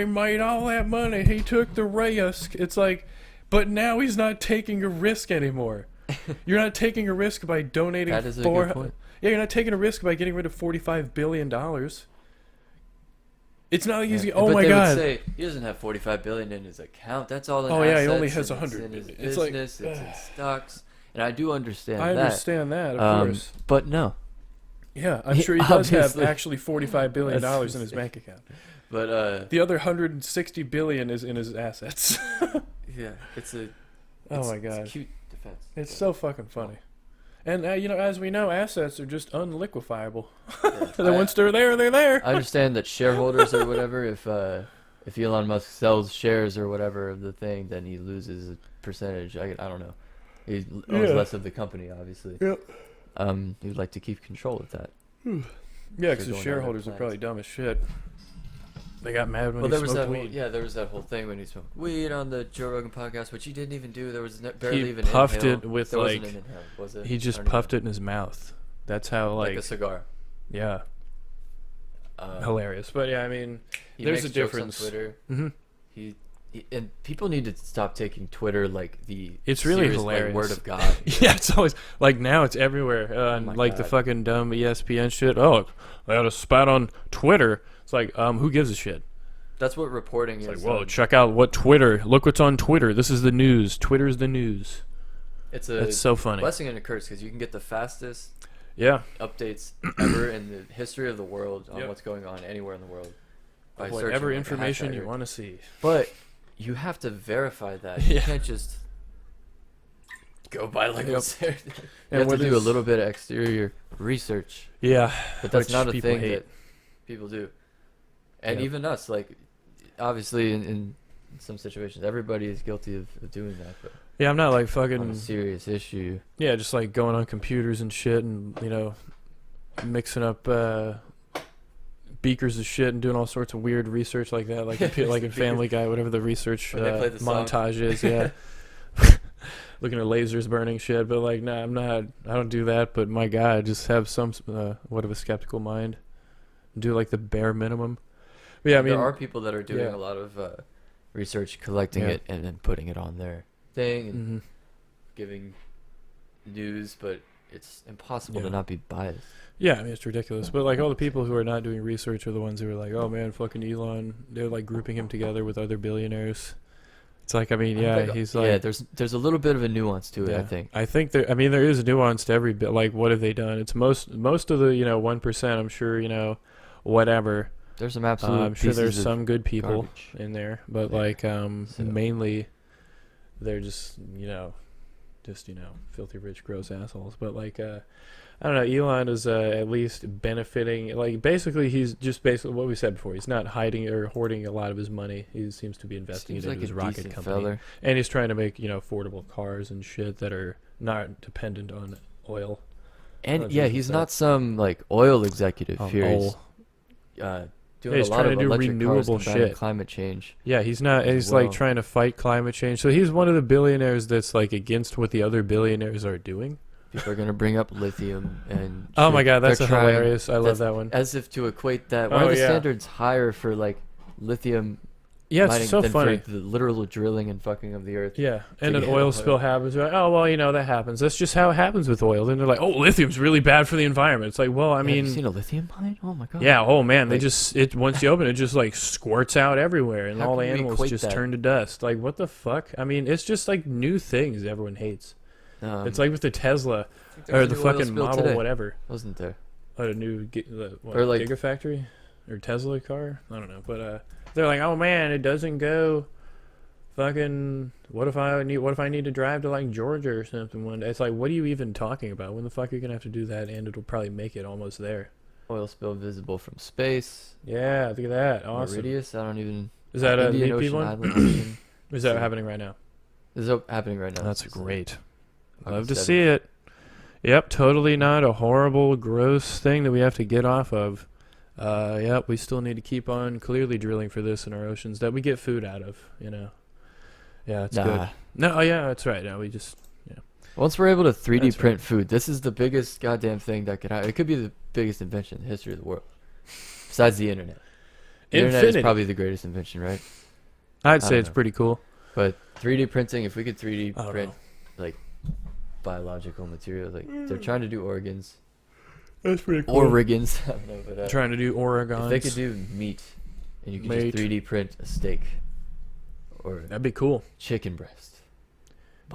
made all that money. He took the risk. It's like, but now he's not taking a risk anymore. You're not taking a risk by donating That is a good point. Yeah, you're not taking a risk by getting rid of $45 billion. It's not like he's Yeah. oh But my they god. would say he doesn't have 45 billion in his account. That's all in Oh, assets. yeah, he only has and 100. It's in his It's like, business. It's in stocks, and I do understand I that. understand that, of course. But no. Yeah, I'm He sure he does have obviously- actually $45 billion That's in his bank account. But The other 160 billion is in his assets. yeah, it's a. Oh it's, my god, It's cute defense. it's so fucking funny. And you know, as we know, assets are just unliquefiable. Yeah. Once they're there, they're there. I understand that shareholders or whatever, if Elon Musk sells shares or whatever of the thing, then he loses a percentage. I don't know. He owns Yeah. less of the company, obviously. Yep. He would like to keep control of that. Yeah, They're because going the down shareholders their are probably plans. dumb as shit. They got mad when Well, he there was smoked that whole, weed. yeah, there was that whole thing when he smoked weed on the Joe Rogan podcast, which he didn't even do. There was barely He even puffed inhale. it with, there wasn't like- an inhale, was it? He just I don't puffed know. it in his mouth. That's how, like like, a cigar. yeah, Um, hilarious. But yeah, I mean, He there's makes a jokes on difference. Twitter. hmm He and people need to stop taking Twitter like the It's really serious, like, hilarious. word of God. Yeah, it's always like now it's everywhere. my Like the God. fucking dumb ESPN shit. Oh, they had a spat on Twitter. It's like, who gives a shit? That's what reporting It's is. like, whoa, check out what Twitter. Look what's on Twitter. This is the news. Twitter's the news. It's a That's so funny. blessing and a curse because you can get the fastest Yeah. updates ever in the history of the world on Yep. what's going on anywhere in the world. by Whatever searching, like, a information hashtag you or- want to see. But you have to verify that. You Yeah. can't just go by like Yep. what's there. You And have to what do a is- little bit of exterior research. Yeah. But that's Which not a people thing hate. that people do. And Yep. even us, like, obviously in some situations, everybody is guilty of doing that. But Yeah, I'm not like on a fucking. serious issue, Yeah, just like going on computers and shit and, mixing up beakers of shit and doing all sorts of weird research like that. Like, like in Family Guy, whatever the research When they play the song. montage is. Yeah. Looking at lasers burning shit. But, like, nah, I don't do that. But, my God, just have some, what of a skeptical mind. Do, like, the bare minimum. But, yeah, I mean. there are people that are doing yeah. a lot of research, collecting Yeah. it, and then putting it on their thing and Mhm. giving news, but it's impossible to Yeah. not be biased. Yeah, I mean, it's ridiculous. But, like, all the people who are not doing research are the ones who are like, oh, man, fucking Elon. They're, like, grouping him together with other billionaires. It's like, I mean, yeah, he's like... yeah, there's a little bit of a nuance to it, I think. I think there is nuance to every bit. Like, what have they done? It's most of the 1%. I'm sure whatever. There's some absolute. I'm sure there's pieces of some good people garbage. in there, but Yeah. like So- mainly they're just filthy rich gross assholes. But like I don't know. Elon is at least benefiting. Like basically, he's just basically what we said before. He's not hiding or hoarding a lot of his money. He seems to be investing Seems it like into his a rocket decent company. feller. And he's trying to make, affordable cars and shit that are not dependent on oil. And Not yeah, just he's that. not some like oil executive Oh, here. He's oil. doing he's a lot trying of to do electric renewable cars, combating shit. climate change. Yeah, he's not. as He's well. like trying to fight climate change. So he's one of the billionaires that's like against what the other billionaires are doing. People are gonna bring up lithium and. Oh my shit. god, that's They're trying- hilarious. I love that's- that one. As if to equate that. Why Oh, are the yeah. standards higher for like lithium Yeah, mining it's so than funny. for the literal drilling and fucking of the earth. Yeah, and to an get oil oil. spill happens. You're like, oh well, that happens. That's just how it happens with oil. Then they're like, oh, lithium's really bad for the environment. It's like, well, I Yeah, have you mean, seen a lithium mine? Oh my god. yeah. Oh man, Like- once you open it, just like squirts out everywhere, and How all the can we animals equate just that? turn to dust. Like, what the fuck? I mean, it's just like new things everyone hates. It's like with the Tesla or the fucking Model today. whatever. Wasn't there? Or the new Or like- Gigafactory or Tesla car. I don't know, but they're like, oh man, it doesn't go. Fucking, what if I need to drive to like Georgia or something one day? It's like, what are you even talking about? When the fuck are you gonna have to do that? And it'll probably make it almost there. Oil spill visible from space. Yeah, look at that. Awesome. Meridius. I don't even. Is that a Indian BP Ocean one? Island Ocean. Is that happening right now? This is happening right now. That's This is great. August Love to 7th. see it. Yep, totally not a horrible, gross thing that we have to get off of. Yep, we still need to keep on clearly drilling for this in our oceans that we get food out of, Yeah, it's good. Nah. No, oh yeah, that's right. No, we just Once we're able to 3D That's print food, this is the biggest goddamn thing that could happen. It could be the biggest invention in the history of the world. Besides the internet. The internet is Infinity. probably the greatest invention, right? I'd I say don't it's know. pretty cool. But 3D printing, if we could 3D I don't print know. like biological material, like they're trying to do organs. That's pretty Organs. I don't know, but Trying to do Oregon. if they could do meat and you could Mate. just 3D print a steak or That'd be cool. chicken breast.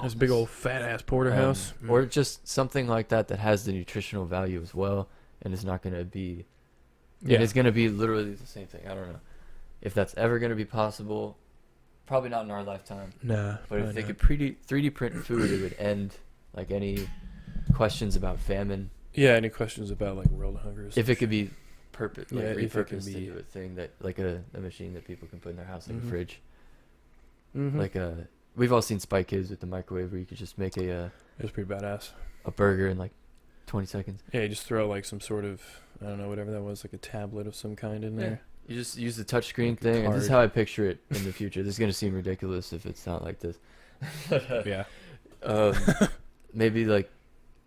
This big old fat ass porterhouse. Or just something like that that has the nutritional value as well and is not going to be yeah, and it's going to be literally the same thing. I don't know if that's ever going to be possible. Probably not in our lifetime. nah. But if probably they not. could 3D print food, it would end like any questions about famine. Yeah, any questions about like world hunger? If it could be like Yeah, if it could repurposed be- into a thing that like a machine that people can put in their house, like Mhm. a fridge. Mhm. Like we've all seen Spy Kids with the microwave where you could just make it's pretty badass. a burger in like 20 seconds. Yeah, you just throw like some sort of, I don't know, whatever that was, like a tablet of some kind in there. You just use the touchscreen Like a thing, and this is card. how I picture it in the future. This is gonna seem ridiculous if it's not like this. Yeah. Um, maybe like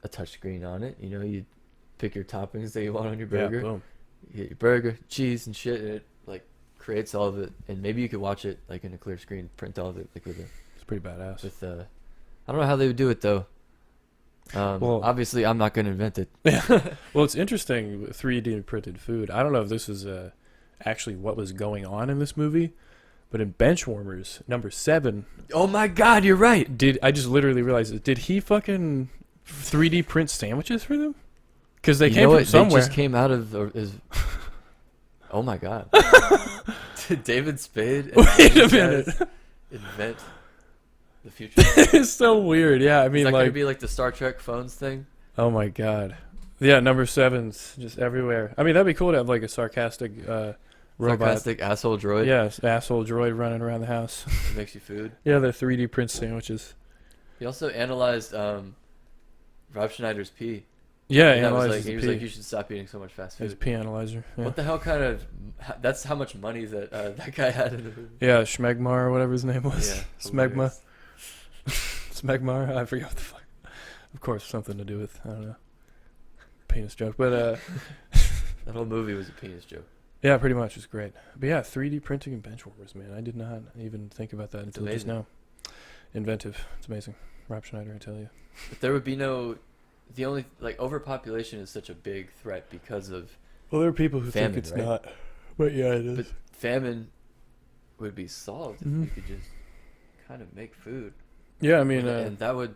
a touchscreen on it. You pick your toppings that you want on your burger. Yeah, boom. You get your burger, cheese, and shit, and it like creates all of it. And maybe you could watch it like in a clear screen, print all of it like It's pretty badass. I don't know how they would do it though. Well- Obviously, I'm not gonna invent it. Well, it's interesting with 3D printed food. I don't know if this is actually what was going on in this movie, but in Benchwarmers number 7, Oh my God, you're right. I just literally realized it. Did he fucking 3D print sandwiches for them? Because they You came know from what? somewhere. They just came out of his. Oh my God. Did David Spade and Wait a these minute. guys invent the future? It's so weird. Yeah, I Is mean, that gonna like, be like the Star Trek phones thing? oh my god. Yeah, number 7's just everywhere. I mean, that'd be cool to have like a sarcastic robot. Sarcastic asshole droid Yes, asshole droid running around the house. that makes you food. Yeah, they're 3D print sandwiches. He also analyzed Rob Schneider's pee. Yeah, And that was analyzes like, he was the like, pee. you should stop eating so much fast His food. pee analyzer. Yeah. What the hell kind of? That's how much money that that guy had in the movie. Yeah, Schmegmar or whatever his name was. Yeah, Smegma. hilarious. Smegmar. I forget what the fuck. Of course, something to do with, I don't know, penis joke. But That whole movie was a penis joke. yeah, pretty much. It's great. But yeah, 3D printing and benchwarmers, man. I did not even think about that until just amazing. now. Inventive. It's amazing. Rob Schneider, I tell you. But there would be no. The only like overpopulation is such a big threat because of Well, there are people who Famine, think it's right? not. But yeah, it is. But famine would be solved if we Mhm. could just kind of make food. Yeah, I mean, And that would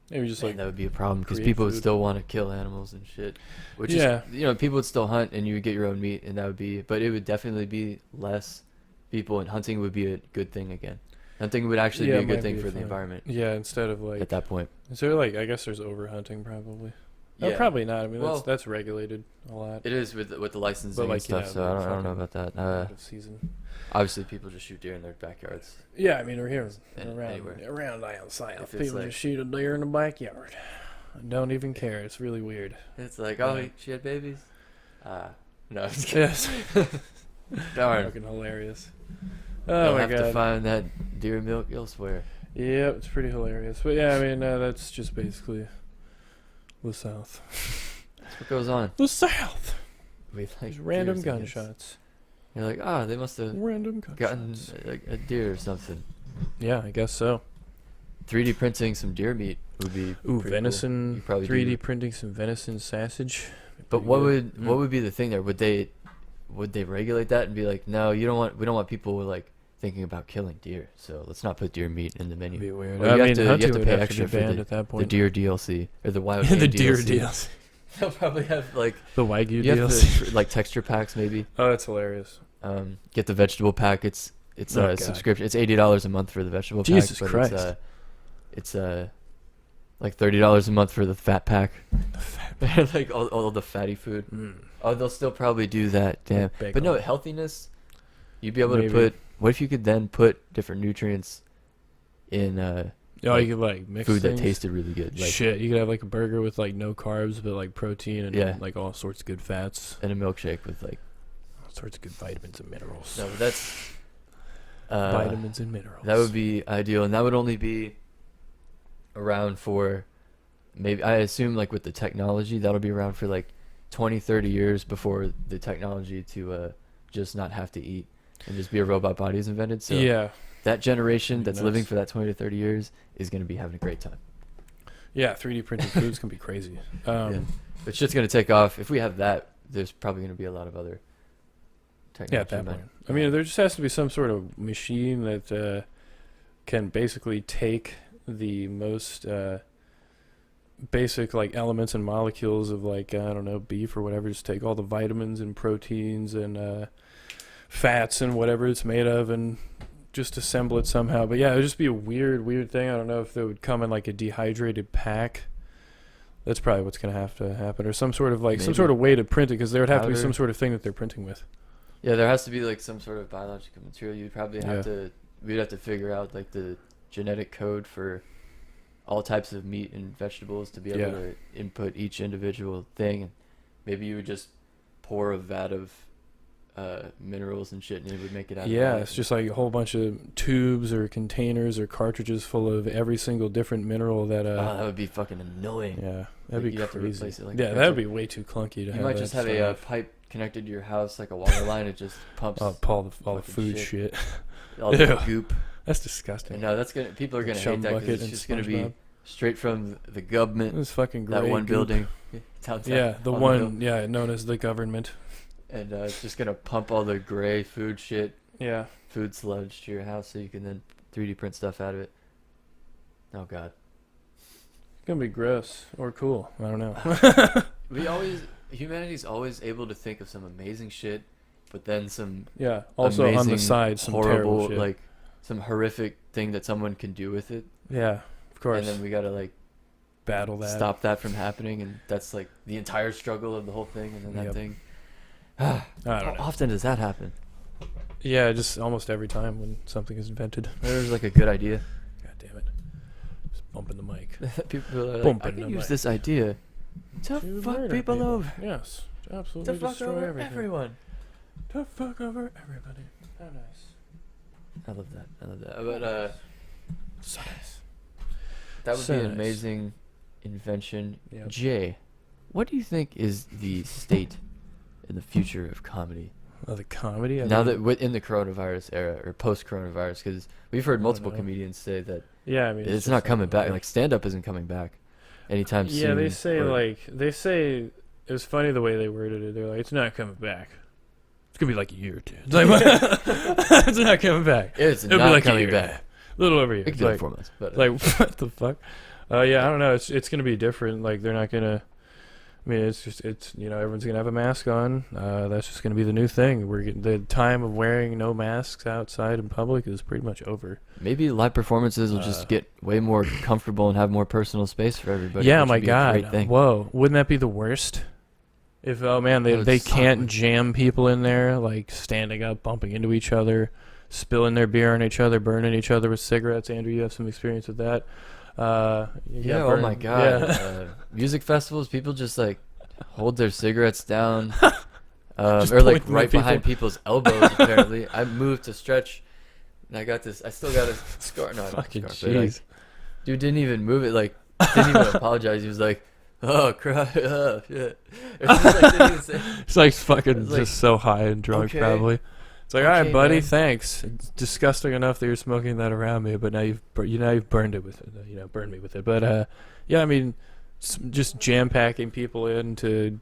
maybe just man, like, that would be a problem because create people would food. still want to kill animals and shit. Which Yeah. is people would still hunt and you would get your own meat and that would be, but it would definitely be less people and hunting would be a good thing again. Hunting would actually Yeah, be it a good might thing be for the fun. environment yeah, instead of like, at that point. is there like, I guess there's overhunting probably. No, Yeah, probably not. I mean, Well, that's regulated a lot. it is with the licensing like, and stuff. yeah, So like I don't know fucking about that. Out of season. Obviously, people just shoot deer in their backyards. Yeah, I mean, we're here Anywhere. around down south. If it's People like- just shoot a deer in the backyard. I don't even care. It's really weird. It's like, Yeah. oh, she had babies. No, I'm just kidding. Yes. Darn. Fucking hilarious. You'll Oh my have to god. find that deer milk elsewhere. Yeah, it's pretty hilarious. But yeah, I mean, that's just basically the South. That's what goes on. The South. We like These random deers and hens. gunshots. You're like, ah, they must have Random gotten gunshots. a deer or something. Yeah, I guess so. 3D printing some deer meat would be Ooh, pretty venison. Cool. You probably 3D do. printing some venison sausage. But what would be the thing there? Would they regulate that and be like, no, we don't want people like thinking about killing deer, so let's not put deer meat in the menu. Be weird. Or you have to hunting pay would have to extra be for banned the, at that the point. deer DLC or the wild the game deer DLC. DLC. They'll probably have like The Wagyu you have DLC. to, like texture packs maybe. Oh, that's hilarious. Get the vegetable pack. It's Oh, a God. subscription. It's $80 a month for the vegetable Jesus pack. Christ. It's like $30 a month for the fat pack. The fat Like all the fatty food. Mm. Oh, they'll still probably do that. Damn. Big But no, on. healthiness. You'd be able Maybe. to put. What if you could then put different nutrients in Oh, like, you could like mix food things. that tasted really good, like Shit, you could have like a burger with like no carbs, but like protein and Yeah. like all sorts of good fats, and a milkshake with like. all sorts of good vitamins and minerals. No, but that's. Vitamins and minerals. That would be ideal, and that would only be around for maybe, I assume, like with the technology, that'll be around for like 20, 30 years before the technology to just not have to eat and just be a robot body is invented. So yeah, that generation That'd be that's living nuts. for that 20 to 30 years is going to be having a great time. yeah. 3D printed foods can be crazy. Yeah. But shit's going to take off. If we have that, there's probably going to be a lot of other technology. Yeah, at that point. I mean, there just has to be some sort of machine that can basically take the most basic like elements and molecules of like I don't know, beef or whatever. Just take all the vitamins and proteins and fats and whatever it's made of, and just assemble it somehow. But yeah, it would just be a weird thing. I don't know if it would come in like a dehydrated pack. That's probably what's going to have to happen, or some sort of like some Maybe. sort of way to print it, because there would have to be Powder. some sort of thing that they're printing with. Yeah, there has to be like some sort of biological material. You'd probably have Yeah. to. We'd have to figure out like the genetic code for all types of meat and vegetables to be able Yeah. to input each individual thing. And maybe you would just pour a vat of minerals and shit, and it would make it out. Yeah, of it's just like a whole bunch of tubes or containers or cartridges full of every single different mineral that. Oh, that would be fucking annoying. Yeah, that'd Like, be you'd have to crazy. replace it like Yeah, a that'd cartridge. be way too clunky to You have. might that just have set a up. pipe connected to your house, like a water line. It just pumps all the fucking food shit. shit. all the Ew. goop. That's disgusting. And no, that's gonna. People are gonna Chum hate that bucket because it's and just gonna be SpongeBob. straight from the government. It's fucking great. That one goop. building. Downtown Yeah, the on one. hill. Yeah, known as the government. And it's just gonna pump all the gray food shit, Yeah. food sludge to your house, so you can then 3D print stuff out of it. Oh god. It's gonna be gross or cool. I don't know. Humanity's always able to think of some amazing shit, but then some Yeah. Also on the amazing, side, some horrible, terrible shit. like some horrific thing that someone can do with it, Yeah, of course. and then we gotta like Battle that. stop that from happening, and that's like the entire struggle of the whole thing, and then that Yep. thing. I How don't know. often does that happen? Yeah, just almost every time when something is invented. There's like a good idea. God damn it. Just bumping the mic. People are like, Bumping I can the use mic. this idea to To fuck murder people over, Yes. To to absolutely fuck destroy over everything. everyone. To fuck over everybody. How nice. I love that. I love that. But So nice. that would So be an nice. amazing invention. Yep. Jay, what do you think is the state in the future of comedy Oh, the comedy? now that in the coronavirus era or post-coronavirus? Because we've heard I don't multiple know. comedians say that Yeah, I mean, it's just not coming back. like- Like stand-up isn't coming back anytime soon. Yeah, they say or- it was funny the way they worded it. They're like, it's not coming back. It's gonna be like a year or two. It's like, it's not coming back. it's It'll not be like coming a year. back. A little over a year. We can It's do it in like, 4 months, but like what the fuck? Yeah, I don't know. It's gonna be different. Like they're not gonna. I mean, it's everyone's gonna have a mask on. That's just gonna be the new thing. The time of wearing no masks outside in public is pretty much over. maybe live performances will just get way more comfortable and have more personal space for everybody. Yeah, which my would be a great God. thing. Whoa, wouldn't that be the worst? If It they would can't suck. jam people in there, like standing up, bumping into each other, spilling their beer on each other, burning each other with cigarettes. Andrew, you have some experience with that. Yeah, oh my God. Yeah. Music festivals, people just like hold their cigarettes down, Just or like pointing right at people. behind people's elbows. Apparently, I moved to stretch, and I got this. I still got a scar. No, not a Fucking scar, but, like, jeez. dude didn't even move it. Like, didn't even apologize. He was like, "Oh, cry, oh shit." Or just, like, didn't even say- It's like fucking It's like, just so high and drunk, okay. probably. It's like, all right, Okay, buddy, man. thanks. It's disgusting enough that you're smoking that around me, but now you've burned it with it. Burned me with it. But yeah, I mean, just jam packing people into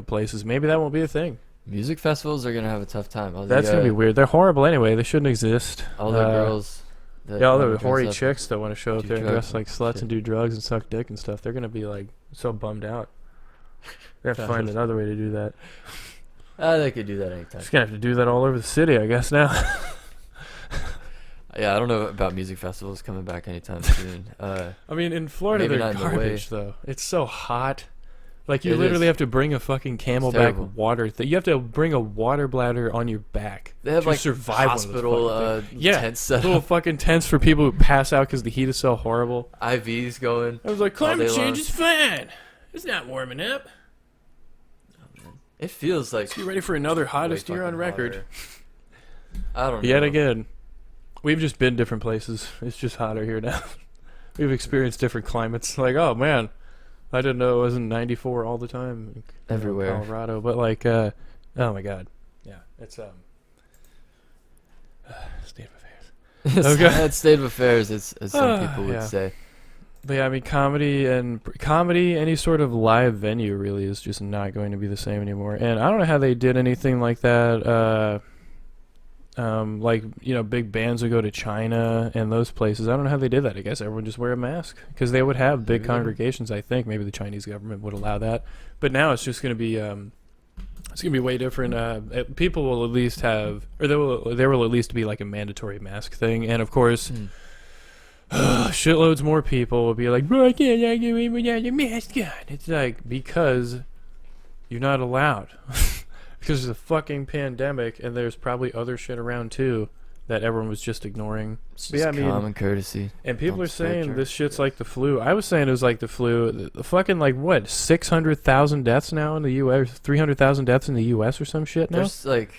places. Maybe that won't be a thing. Music festivals are gonna have a tough time. That's gonna be weird. They're horrible anyway. They shouldn't exist. All the girls. That Yeah, all wanna the dress hoary up. chicks that want to show up do there and drugs dress like and sluts shit. and do drugs and suck dick and stuff. They're gonna be like so bummed out. They have to find another way to do that. They could do that anytime. Just gonna have to do that all over the city, I guess now. Yeah, I don't know about music festivals coming back anytime soon. I mean, in Florida, Maybe they're not in the way. garbage though. It's so hot. Like you It literally is. have to bring a fucking terrible. camelback water thing. You have to bring a water bladder on your back. They have to like survive one of those hospital fucking things. Yeah, tents set little up, fucking tents for people who pass out because the heat is so horrible. IVs going. I was like, all climate day change long. is fine. It's not warming up. It feels like Let's get ready for another hottest way year on fucking record. hotter. I don't know. Yet again, we've just been different places. It's just hotter here now. We've experienced different climates. Like, oh man, I didn't know it wasn't 94 all the time in Everywhere. Colorado. But like, oh my god, yeah, it's state of affairs. It's Okay. sad state of affairs, as some people would Yeah. say. But yeah, I mean, comedy, any sort of live venue really is just not going to be the same anymore. And I don't know how they did anything like that. Like, big bands would go to China and those places. I don't know how they did that. I guess everyone just wear a mask because they would have big Maybe. congregations. I think maybe the Chinese government would allow that. But now it's just going to be it's going to be way different. People will at least have, or there will at least be like a mandatory mask thing. And of course, shitloads more people will be like, bro, I can't get in without your mask on. It's like, because you're not allowed. Because there's a fucking pandemic, and there's probably other shit around too that everyone was just ignoring. It's But just yeah, I mean, common courtesy. and people Don't are saying spectre. this shit's like the flu. I was saying it was like the flu. The fucking, like, what, 600,000 deaths now in the U.S., 300,000 deaths in the U.S. or some shit now? There's like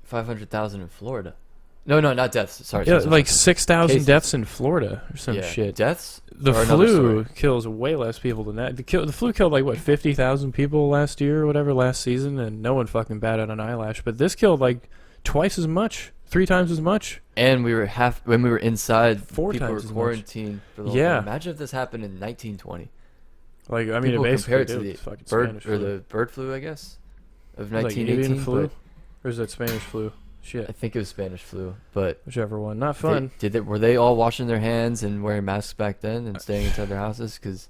500,000 in Florida. No, not deaths. Sorry. Yeah, sorry, like sorry. 6,000 Cases. deaths in Florida or some Yeah, shit. Deaths? The Or another flu story. kills way less people than that. The flu killed like, what, 50,000 people last year or whatever, last season, and no one fucking batted an eyelash. But this killed like twice as much, 3 times as much. And we were when we were inside, 4 people were times as much. quarantined for the whole Yeah. thing. Imagine if this happened in 1920. Like, I mean, People it compare basically it to did the with fucking bird Spanish or flu. the bird flu, I guess, of Like 1918. avian flu? But Or is that Spanish flu? I Shit, think it was Spanish flu. But whichever one. Not fun. were they all washing their hands and wearing masks back then and staying inside their houses? Because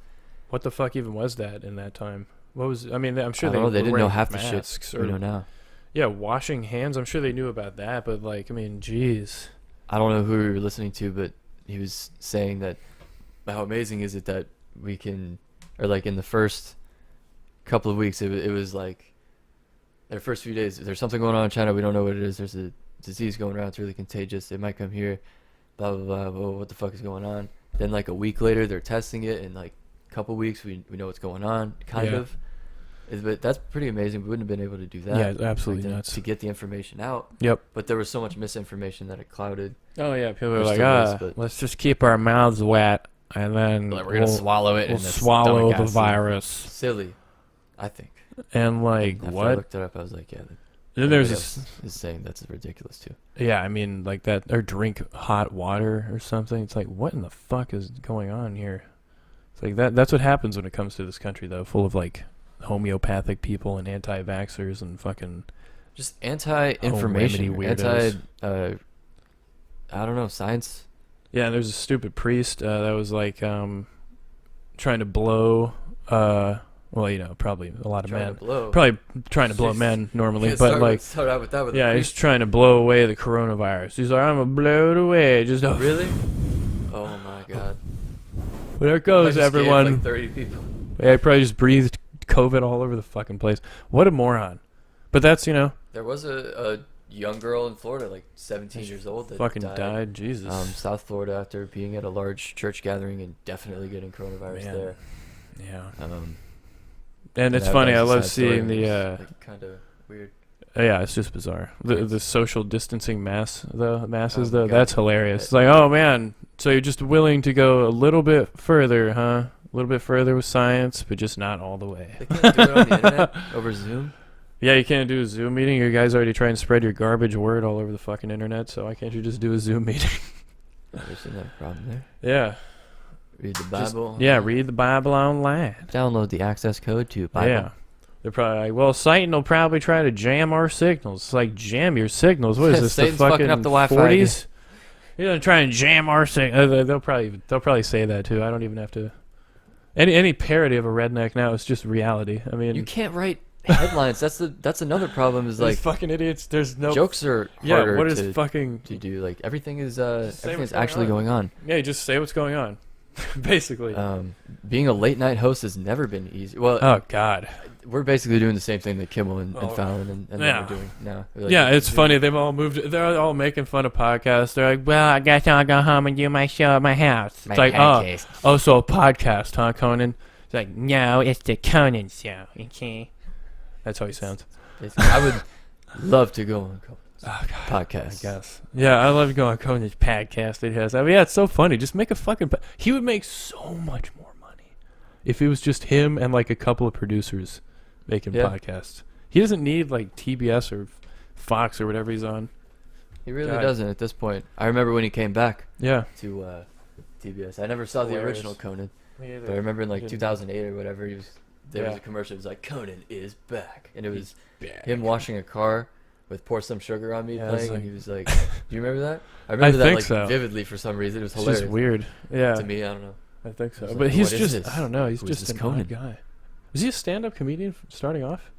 What the fuck even was that in that time? What was? I mean, I'm sure I don't know, they were didn't know wearing half the shit masks we know now. Yeah, washing hands. I'm sure they knew about that, but like, I mean, jeez. I don't know who we were listening to, but he was saying that how amazing is it that we can, or like in the first couple of weeks, it was like their first few days, there's something going on in China, we don't know what it is, there's a disease going around, it's really contagious, it might come here, blah blah blah, whoa, what the fuck is going on? Then like a week later they're testing it, and like a couple weeks we know what's going on, kind Yeah. of. But that's pretty amazing. We wouldn't have been able to do that. Yeah, absolutely back then, nuts. to get the information out. Yep. But there was so much misinformation that it clouded. Oh yeah, people are There like, still is, but- let's just keep our mouths wet, and then Like, we're gonna swallow it, we'll and that's swallow stomach the acid. virus. Silly, I think. And like, After I what? looked it up, I was like, yeah. Then there's everybody this. else is saying that's ridiculous too. Yeah, I mean, like that, or drink hot water or something. It's like, what in the fuck is going on here? It's like that's what happens when it comes to this country, though, full of like homeopathic people and anti-vaxxers and fucking. Just anti-information, remedy anti. weirdos. I don't know, science. Yeah, there's a stupid priest that was like trying to blow. Well, probably a lot of Trying men. to blow. Probably trying to blow Jeez. men normally, Yeah, but like, start out with that. With yeah, the he's trying to blow away the coronavirus. He's like, I'm gonna blow it away. Just really. Oh my god. there it I goes, just gave, everyone. like 30 people. Yeah, he probably just breathed COVID all over the fucking place. What a moron. But that's, There was a young girl in Florida, like 17 years old, that fucking died. Jesus. South Florida, after being at a large church gathering and definitely getting coronavirus Man. there. Yeah. And And it's that funny, was I a love sad story. seeing the, It was, like, kind of weird. yeah, it's just bizarre. The social distancing masses, Oh my though, God. that's hilarious. It's like, oh man, so you're just willing to go a little bit further, huh? A little bit further with science, but just not all the way. They can't do it on the internet over Zoom. Yeah, you can't do a Zoom meeting. You guys already try and spread your garbage word all over the fucking internet, so why can't you just do a Zoom meeting? There's another problem there. Yeah. Read the Bible. Read the Bible online. Download the access code to Bible. Yeah. They're probably like, well, Satan will probably try to jam our signals. It's like, jam your signals? What is this, Satan's the fucking fucking up the Wi-Fi 40s? He's gonna try and jam our signals. They'll probably say that too. I don't even have to. Any parody of a redneck now is just reality. I mean, You can't write headlines. That's another problem. Is these like fucking idiots. There's no jokes are harder What is to fucking do. Like everything is what's actually going on. Yeah, you just say what's going on, basically. Being a late night host has never been easy. Well, Oh God. we're basically doing the same thing that Kimmel and Fallon and them Yeah. are doing now. Like, Yeah, it's funny. They've all moved. They're all making fun of podcasts. They're like, "Well, I guess I'll go home and do my show at my house." It's like, oh, so a podcast, huh, Conan? It's like, no, it's the Conan show. Okay, that's how he sounds. I would love to go on podcast. I guess. Yeah, I love going on Conan's podcast that he has. I mean, yeah, it's so funny. Just make a fucking. He would make so much more money if it was just him and like a couple of producers making podcasts. He doesn't need like TBS or Fox or whatever he's on. He really doesn't at this point. I remember when he came back Yeah. to TBS. I never saw the original Conan, but I remember in like 2008 or whatever, there was a commercial. It was like, Conan is back, and it was him washing a car with "Pour Some Sugar on Me" playing, and he was like, "Do you remember that?" I remember that like vividly for some reason. It was hilarious. It's just weird. Yeah. To me, I don't know. I think so. Like, But he's what is just, this? I don't know, he's Who is just this an Conan? odd guy. Was he a stand-up comedian starting off?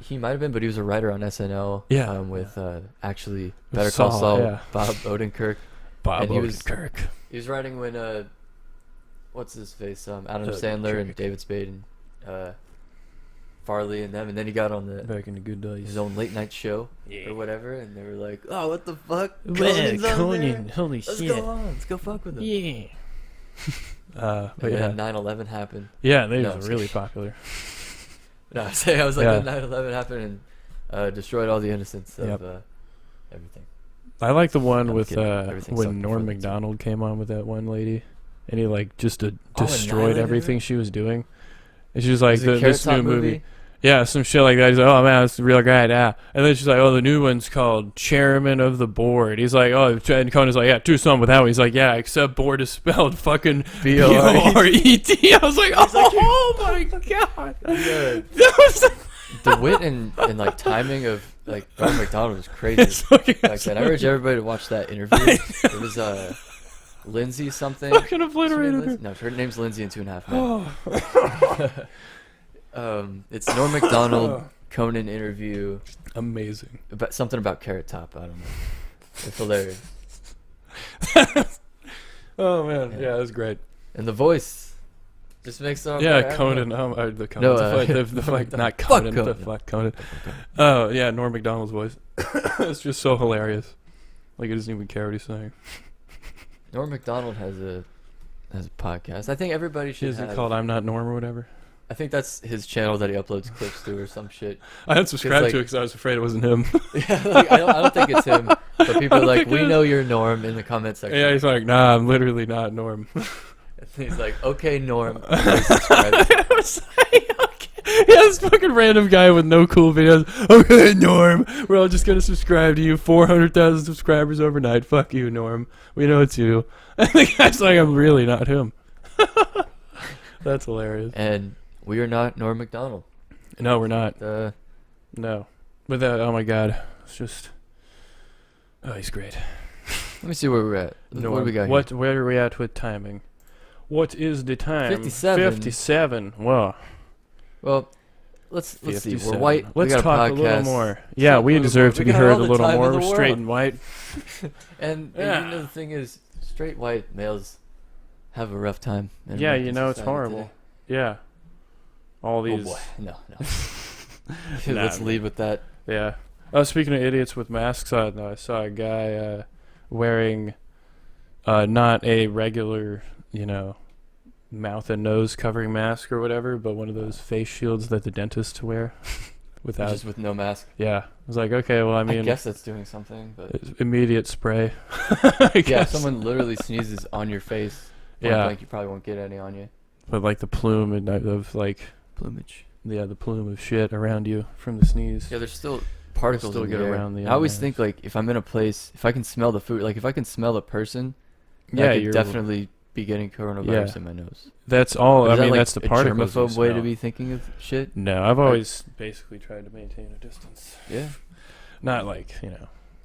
He might have been, but he was a writer on SNL. Yeah. With actually With Better Call Saul, yeah. Bob Odenkirk. Bob And Odenkirk. He was writing when what's his face? Adam Odenkirk. Sandler and David Spade and Farley and them, and then he got on Back in the good days. his own late night show Yeah. or whatever, and they were like, "Oh, what the fuck? Yeah, Conan's on Conan, there. holy Let's shit. go on. Let's go fuck with him." Yeah. But And yeah. then 9/11 happened. Yeah, they No, were really popular. No, I was like, Yeah. then 9/11 happened and destroyed all the innocence of Yep. everything. I like the one I'm with kidding. Everything sucked when Norm before that, too. Macdonald came on with that one lady, and he like just destroyed annihilated everything her? she was doing. And she was like, Was it Carrot this Top new movie. Yeah, some shit like that. He's like, oh man, it's a real guy. Yeah. And then she's like, oh, the new one's called Chairman of the Board. He's like, oh, and Conan's like, yeah, do something with that one. He's like, yeah, except board is spelled fucking B-O-R-E-T. I was like, oh my god. Yeah. That was The wit and like timing of like Norm Macdonald was crazy. it's fucking Back then, I urge everybody to watch that interview. It was Lindsay something. fucking What's her name, obliterated her. Lindsay? No, her name's Lindsay in 2.5 Men. Oh, It's Norm Macdonald Conan interview amazing. about something about Carrot Top. I don't know. It's hilarious. Oh man, yeah, that's great. And the voice just makes it. Yeah, Conan. The Conan. No, the fuck, not Conan. The fuck Conan. Oh yeah, Norm Macdonald's voice. It's just so hilarious. Like he doesn't even care what he's saying. Norm Macdonald has a podcast. I think everybody should Is it have. called I'm Not Norm or whatever? I think that's his channel that he uploads clips to or some shit. I unsubscribed like- to it because I was afraid it wasn't him. Yeah, like, I don't think it's him, but people I are don't like, think it we is. know you're Norm in the comment section. Yeah, he's like, nah, I'm literally not Norm. And he's like, okay, Norm. Please subscribe. I was like, okay. Yeah, this fucking random guy with no cool videos. Okay, Norm, we're all just gonna subscribe to you. 400,000 subscribers overnight. Fuck you, Norm. We know it's you. And the guy's like, I'm really not him. That's hilarious. And we are not Norm Macdonald. No, we're not. Let No. But that, oh my god, it's just. Oh, he's great. me see where we're at. What do we got here? Where are we at with timing? What is the time? 57. 57. Wow. Well, let's see. 57. We're white. we Let's got talk a a podcast. little more. Yeah, talk a we little deserve more. to We be got heard all a the little time in more. the We're straight world. and white. And Yeah. you know the thing is, straight white males have a rough time. in Yeah, American you know, it's society horrible. today. Yeah. All Oh these. boy, no. Nah, Let's lead with that. Yeah. Oh, speaking of idiots with masks on, I saw a guy wearing not a regular, mouth and nose covering mask or whatever, but one of those face shields that the dentists wear. Without, Just with no mask. yeah. I was like, okay, well, I mean, guess that's doing something, but immediate spray. I yeah, guess. if someone literally sneezes on your face, point Yeah. blank, you probably won't get any on you. But like the plume of like Plumage. the plume of shit around you from the sneeze. Yeah, there's still particles still in get the air. around the I always air. think like if I'm in a place, if I can smell the food, like if I can smell a person, Yeah, I could you're definitely be getting coronavirus Yeah. in my nose. That's all. But I is that, mean, like, that's the a particles. you germaphobe way to smell. be thinking of shit. No, I've always basically tried to maintain a distance. Yeah. Not like,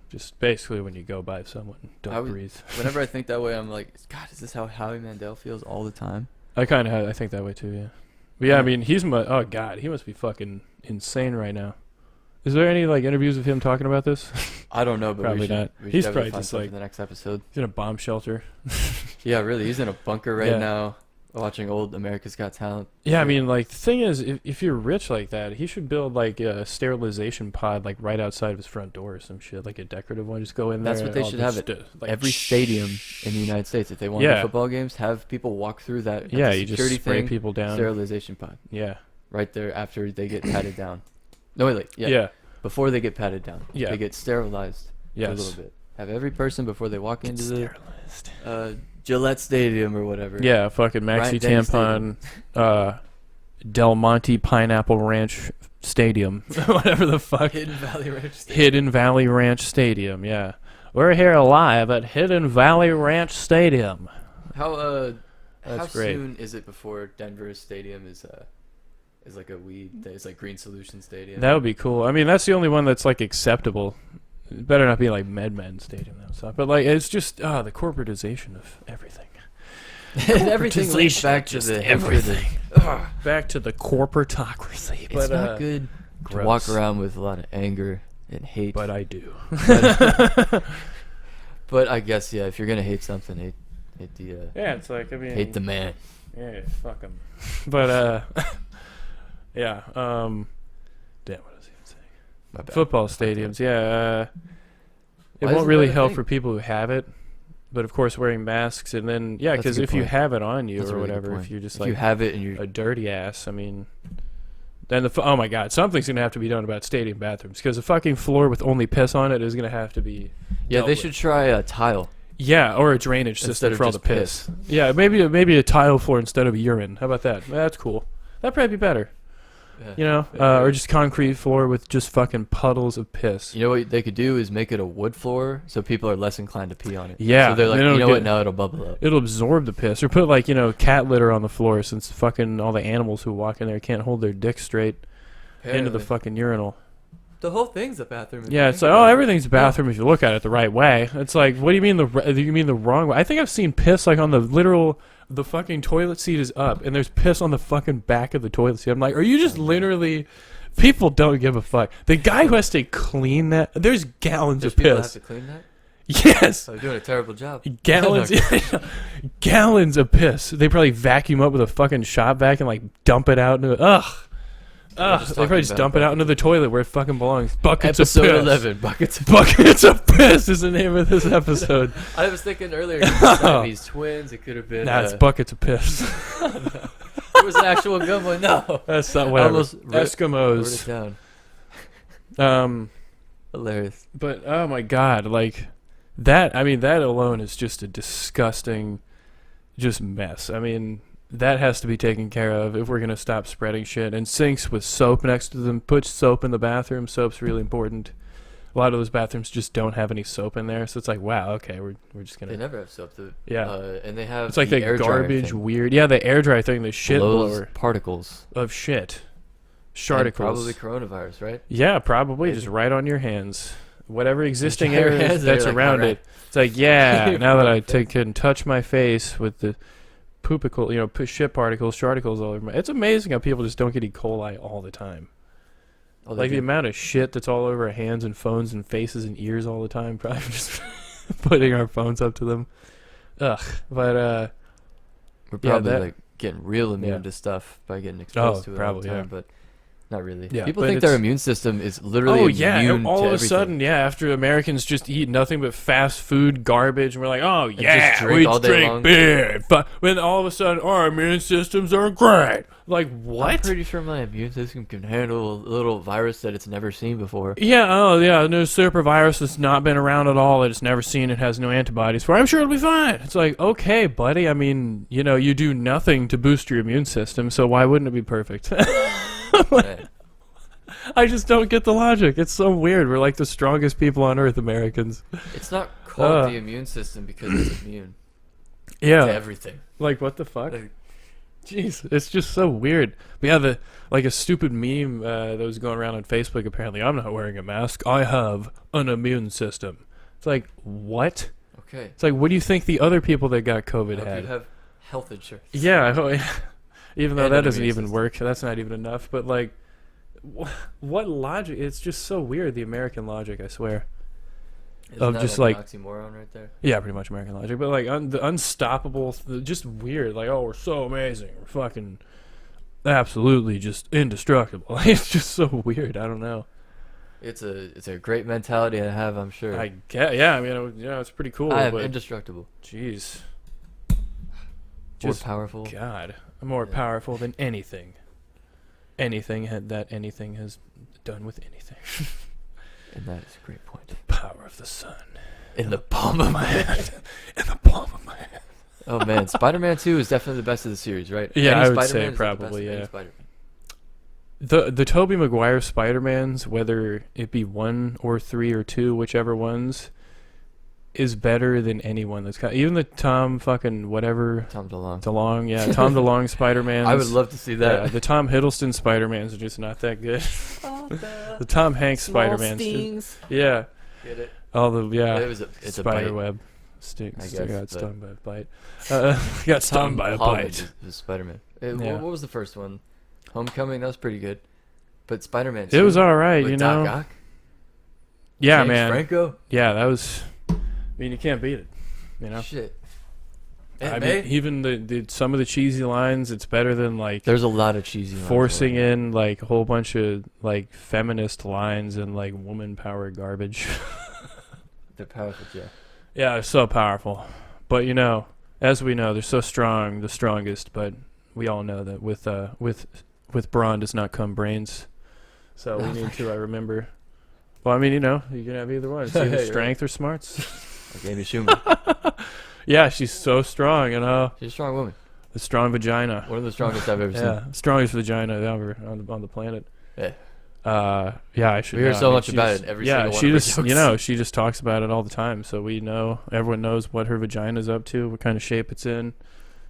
just basically when you go by someone, I don't would- breathe. Whenever I think that way, I'm like, God, is this how Howie Mandel feels all the time? I think that way too, yeah. But yeah, I Yeah. mean, oh God, he must be fucking insane right now. Is there any like interviews of him talking about this? I don't know, but Probably we should, not. we should He's definitely probably find just, stuff like- in the next episode. He's in a bomb shelter. Yeah, really, he's in a bunker right Yeah. now, watching old America's Got Talent. Yeah, I shit. mean, like the thing is, if you're rich like that, he should build like a sterilization pod like right outside of his front door or some shit, like a decorative one. Just go in there. That's what and they all should this have at like, every stadium in the United States. If they want Yeah. football games, have people walk through that. at Yeah, the you just security spray thing, people down. sterilization pod Yeah. right there after they get patted down. No, wait, yeah. Yeah. Before they get patted down. Yeah. They get sterilized for a Yes. little bit. Have every person before they walk into the Sterilized. Gillette Stadium or whatever. Yeah, fucking Maxi Bryant-Denny Tampon, Del Monte Pineapple Ranch Stadium, whatever the fuck. Hidden Valley Ranch Stadium. Hidden Valley Ranch Stadium. Yeah, we're here live at Hidden Valley Ranch Stadium. How That's great. soon is it before Denver's stadium is like a weed? It's like Green Solution Stadium. That would be cool. I mean, that's the only one that's like acceptable. It better not be like MedMen Stadium and stuff. But like, it's just the corporatization of everything. Everything links Corporatization back of to just the everything. Back to the corporatocracy. It's But, not good to gross. walk around with a lot of anger and hate. But I do. But I guess if you're gonna hate something, hate the Yeah, it's like, I mean, hate the man. Yeah, fuck him. But yeah. Damn, what was I even saying? My bad. Football stadiums, yeah. It Why won't isn't really that a help thing? for people who have it, but of course wearing masks, and then That's a because good if you point. have it on you That's a or really good whatever, point. if you're just If like you have it and you're a dirty ass, I mean, then oh my god, something's gonna have to be done about stadium bathrooms because a fucking floor with only piss on it is gonna have to be. dealt they with. should try a tile. Yeah, or a drainage Instead system of for all the just piss. Yeah, maybe a tile floor instead of urine. How about that? That's cool. That'd probably be better. Yeah. Or just concrete floor with just fucking puddles of piss. You know what they could do is make it a wood floor so people are less inclined to pee on it. Yeah, So they're like, they you don't know what? get- Now it'll bubble up. It'll absorb the piss, or put like cat litter on the floor since fucking all the animals who walk in there can't hold their dick straight into the fucking urinal. The whole thing's a bathroom. Yeah, it's like everything's a bathroom if you look at it the right way. It's like, what do you mean you mean the wrong way? I think I've seen piss like on the fucking toilet seat is up and there's piss on the fucking back of the toilet seat. I'm like, are you just literally? People don't give a fuck. The guy who has to clean that, there's gallons There's of people that piss. have to clean that. Yes. They're doing a terrible job. Gallons, gallons of piss. They probably vacuum up with a fucking shop vac and like dump it out into they just probably talking just about dump it out into the toilet where it fucking belongs. Buckets Episode of piss. 11, buckets of Buckets of piss is the name of this episode. I was thinking earlier, it could be Siamese twins. It could have been. Nah, it's buckets of piss. It was an actual good one. No. That's not whatever. Almost wrote it Eskimos. down. Hilarious. But oh my god, like that. I mean, that alone is just a disgusting, just mess. I mean, that has to be taken care of if we're gonna stop spreading shit. And sinks with soap next to them. Put soap in the bathroom. Soap's really important. A lot of those bathrooms just don't have any soap in there, so it's like, wow, okay, we're just They gonna. never have soap. Yeah. And they have. It's like the the air dryer garbage, thing. weird. Yeah, the air dry thing, the shit Blows blower particles. of shit. And Sharticles. probably coronavirus, right? Yeah, probably. Maybe. Just right on your hands. Whatever existing dry your air hands is and that's you're like, around "Alright." it. It's like, yeah, You're now that I fucking can touch my face with the poopicle, shit particles, sharticles all over my. It's amazing how people just don't get E. coli all the time. Oh, they Like the do. amount of shit that's all over our hands and phones and faces and ears all the time. Probably just putting our phones up to them. Ugh. But We're yeah, probably that- like getting real immune Yeah. to stuff by getting exposed Oh, to it probably, all the yeah. time, but not really. Yeah, People but think their it's- immune system is literally oh yeah, immune all to of a everything. sudden, yeah, after Americans just eat nothing but fast food garbage, and we're like, oh just yeah, drink we all day drink long. beer. When all of a sudden our immune systems are great. Like I'm what? pretty sure my immune system can handle a little virus that it's never seen before. Yeah, oh yeah, no super virus that's not been around at all, that it's never seen, it has no antibodies for. I'm sure it'll be fine. It's like, okay, buddy. I mean, you do nothing to boost your immune system, so why wouldn't it be perfect? Man. I just don't get the logic. It's so weird. We're like the strongest people on Earth, Americans. It's not called the immune system because it's immune Yeah. to everything. Like, what the fuck? Like, Jeez, it's just so weird. But yeah, like a stupid meme that was going around on Facebook. Apparently, I'm not wearing a mask. I have an immune system. It's like, what? okay. It's like, what do you think the other people that got COVID I hope had? you have health insurance. Yeah, even though And that an doesn't immune even system. work. That's not even enough. But like, what logic? It's just so weird. The American logic, I swear. Isn't Of that just like like- an oxymoron right there? Yeah, pretty much American logic. But like, the unstoppable, just weird. Like, oh, we're so amazing. We're fucking absolutely just indestructible. It's just so weird. I don't know. It's a great mentality to have, I'm sure. I get, yeah. I mean, it's pretty cool. I am but indestructible. jeez, More just powerful. God, I'm more Yeah. powerful than anything. Anything that anything has done with anything. And that is a great point. Power of the sun. In the palm of my hand. In the palm of my hand. Oh man, Spider-Man 2 is definitely the best of the series, right? Yeah, Any I would Spider-Man say is the best probably, of any yeah. Spider-Man. The Tobey Maguire Spider-Mans, whether it be 1 or 3 or 2, whichever ones, is better than anyone that's got. Even the Tom fucking whatever Tom DeLonge. DeLonge, yeah, Tom DeLonge Spider-Mans. I would love to see Yeah, that. the Tom Hiddleston Spider-Mans are just not that good. The Tom Hanks Spider-Mans, just, yeah, Get it? all the It's a spider bite. web. Stick, I got guess, stung by a bite. Got stung Tom by a Holland bite. is Spider-Man. Yeah. What was the first one? Homecoming. That was pretty good. But Spider-Man. It was 2 all right, with you Doc know. Ock, Yeah, James man. Franco. Yeah, that was. I mean, you can't beat it. You know. Shit. I Aunt mean, May? even the some of the cheesy lines, it's better than like There's a lot of cheesy lines forcing going on. in like a whole bunch of like feminist lines and like woman power garbage. They're powerful, yeah. Yeah, it's so powerful. But you know, as we know, they're so strong, the strongest. But we all know that with brawn does not come brains. So we need to remember. Well, I mean, you know, you can have either one. It's Yeah, either you're strength or smarts. Like Amy Schumer. Yeah, she's so strong, you know. She's a strong woman. The strong vagina. One of the strongest I've ever Yeah, strongest vagina ever on the planet. seen. Yeah. Yeah, I should. We hear know. so I mean, much about she's- it in every yeah, single one she of her just, jokes. you know, she just talks about it all the time. So we know, everyone knows what her vagina's up to, what kind of shape it's in.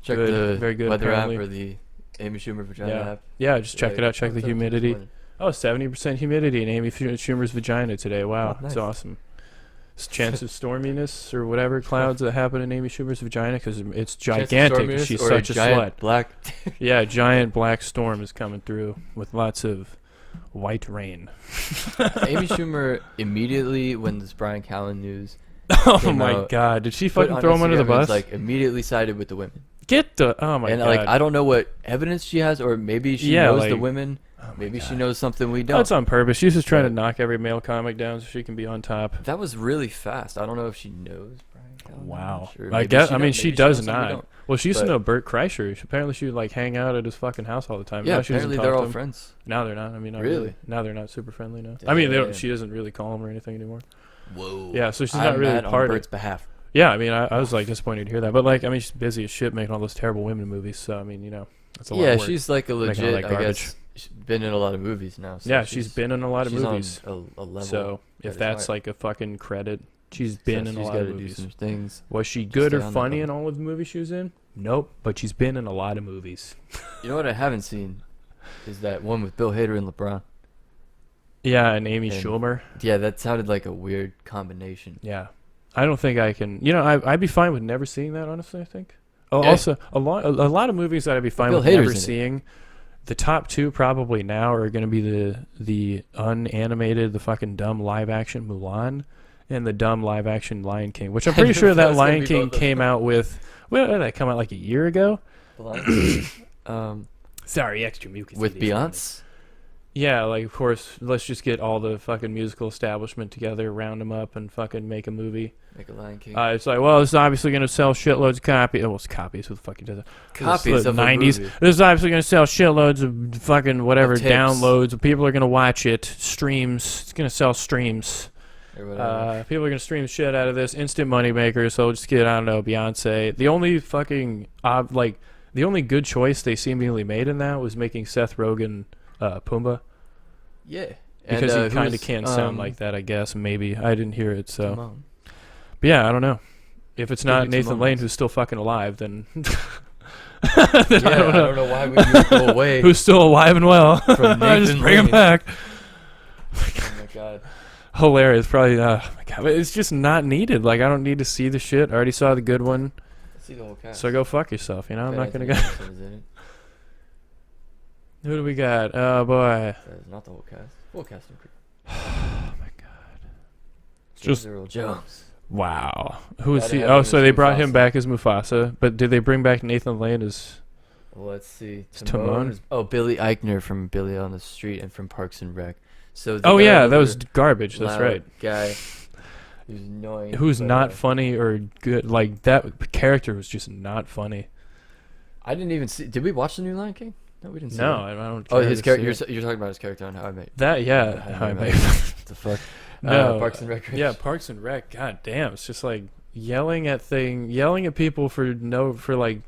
Check Good, the very good, weather apparently. app or the Amy Schumer vagina Yeah. app. Yeah, just check it out. Check the what's up, humidity. what's Oh, 70% humidity in Amy Schumer's vagina today. Wow, Oh, that's nice. awesome. Chance of storminess or whatever clouds that happen in Amy Schumer's vagina because it's Chance of gigantic. storminess She's or such a giant slut. black. Yeah, a giant black storm is coming through with lots of white rain. Amy Schumer immediately when this Brian Callen news Oh came my out, god, did she put fucking on throw him under the Instagram, it's bus? like immediately sided with the women. Get the oh my And god. like I don't know what evidence she has, or maybe she Yeah, knows the like- women. Oh my Maybe she God. knows something we Oh, don't. it's on purpose. She's just trying to But- knock every male comic down so she can be on top. That was really fast. I don't know if she knows Brian Callen. I'm Wow. not sure. I Maybe guess. she I mean, knows- she maybe does knows something we not. don't. Well, she used to But- know Bert Kreischer. Apparently, she would like hang out at his fucking house all the time. Yeah, Now she doesn't apparently talk they're to all him. friends. Now they're not. I mean, not Really? really. Now they're not super friendly now. I mean, they Damn. don't, she doesn't really call him or anything anymore. Whoa. Yeah, so she's I'm not really mad on part of Bert's behalf. Yeah, I mean, I was like disappointed to hear that. But like, I mean, she's busy as shit making all those terrible women movies. So I mean, you know, that's a lot Yeah, of work. she's like a making all legit. that I garbage. guess she's been in a lot of movies now. So Yeah, she's been in a lot of she's movies. On a level. So that if is that's right. like a fucking credit, she's So been in a she's lot gotta of do movies. some things. Was she good or stay on that funny in level. all of the movies she was in? Nope, but she's been in a lot of movies. You know what I haven't seen is that one with Bill Hader and LeBron. Yeah, and Amy And- Schumer. Yeah, that sounded like a weird combination. Yeah, I don't think I can. You know, I'd be fine with never seeing that. Honestly, I think. Oh, Yeah. also a lot of movies that I'd be fine Bill with Hader's never in it. seeing. The top two probably now are going to be the unanimated, the fucking dumb live action Mulan, and the dumb live action Lion King, which I'm I pretty knew sure that that was gonna Lion be King both of came them. out with. Well, did that come out like a year ago? Sorry, extra mucus. With Beyonce. Yeah, like of course, let's just get all the fucking musical establishment together, round them up, and fucking make a movie. Make a Lion King. It's like, well, it's obviously going to sell shitloads of copies. Well, it's copies. Who the fuck does it? Copies of a 90s. movie. This is obviously going to sell shitloads of fucking whatever Of tapes. downloads. People are going to watch it. Streams. It's going to sell streams. Or whatever. People are going to stream the shit out of this. Instant moneymaker. So just get, I don't know, Beyonce. The only fucking, the only good choice they seemingly made in that was making Seth Rogen Pumbaa? Yeah. Because and, he kind of who's, can sound like that, I guess. Maybe I didn't hear it, so. Timon. But yeah, I don't know. If it's not Maybe Nathan Timon Lane was. who's still fucking alive, then, then Yeah, I don't know. why would you go away Who's still alive and well? from I just Nathan bring him Lane. back. Oh my god. Hilarious, probably. Oh my god, but it's just not needed. Like I don't need to see the shit. I already saw the good one, Let's see the whole cast. so go fuck yourself. You know, I'm not gonna go. Anthony Anderson is in it. Who do we got? Oh boy. That is not the whole cast. Full cast and crew. Oh my god. James Just- Earl Jones. Wow. Who is Gotta he? have Oh, him so as they brought him Mufasa. back as Mufasa, but did they bring back Nathan Lane as? Well, let's see. It's Timon Timon? is- Oh, Billy Eichner from Billy on the Street and from Parks and Rec. So they Oh got yeah, that another was garbage. That's loud right. Guy who's annoying. Who's but, not funny or good? Like that character was just not funny. I didn't even see. Did we watch the new Lion King? No, we didn't see No, that. I don't. Oh, care his to character. see You're, it. you're talking about his character on How I Met. That yeah. How I Met. Met. What the fuck? No, Parks and Recreation. Yeah, Parks and Rec. God damn, it's just like yelling at people for like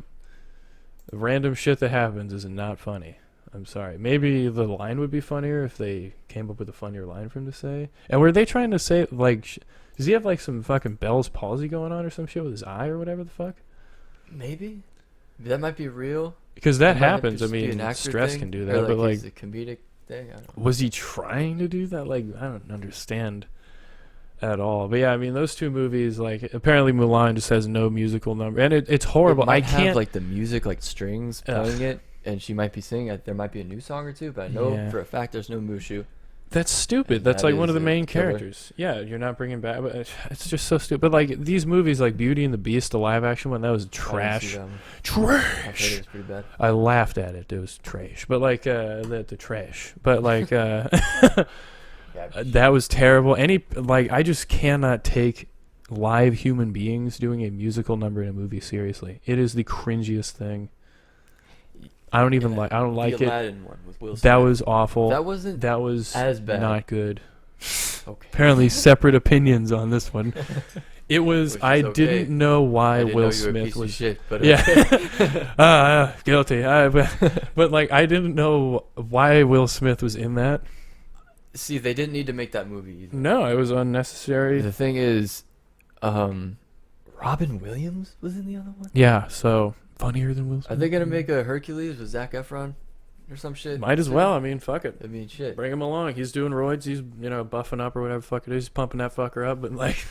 random shit that happens is not funny. I'm sorry. Maybe the line would be funnier if they came up with a funnier line for him to say. And were they trying to say like, does he have like some fucking Bell's palsy going on or some shit with his eye or whatever the fuck? Maybe that might be real. Because that It might happens. I just be an mean, actor stress thing, can do or, that. But like, it's a comedic thing. I don't know. was he trying to do that? Like, I don't understand at all. But yeah, I mean, those two movies, like, apparently Mulan just has no musical number, and it's horrible. It might I can't. have like the music, like strings Ugh. playing it, and she might be singing it. There might be a new song or two, but I know Yeah. for a fact there's no Mushu. That's stupid. And That's that like one of is the a main killer. characters. Yeah, you're not bringing back. But it's just so stupid. Like these movies, like Beauty and the Beast, the live action one, that was I didn't see trash. that one. I've heard Trash. it was pretty bad. I laughed at it. It was trash. But like the trash. But like that was terrible. I just cannot take live human beings doing a musical number in a movie seriously. It is the cringiest thing. I don't even like. I don't like the it. Aladdin one with Will Smith. That was awful. That wasn't That was as bad. not good. Okay. Apparently, separate opinions on this one. It was. Which is I okay. didn't know why I didn't Will know you were a Smith piece of was. shit, but Yeah. Guilty. But like, I didn't know why Will Smith was in that. See, they didn't need to make that movie either. No, it was unnecessary. The thing is, Robin Williams was in the other one. Yeah. So funnier than Will Smith. Are they gonna make a Hercules with Zac Efron or some shit? Might as well. I mean, fuck it. I mean, shit. Bring him along. He's doing roids. He's buffing up or whatever the fuck it is. He's pumping that fucker up. But like,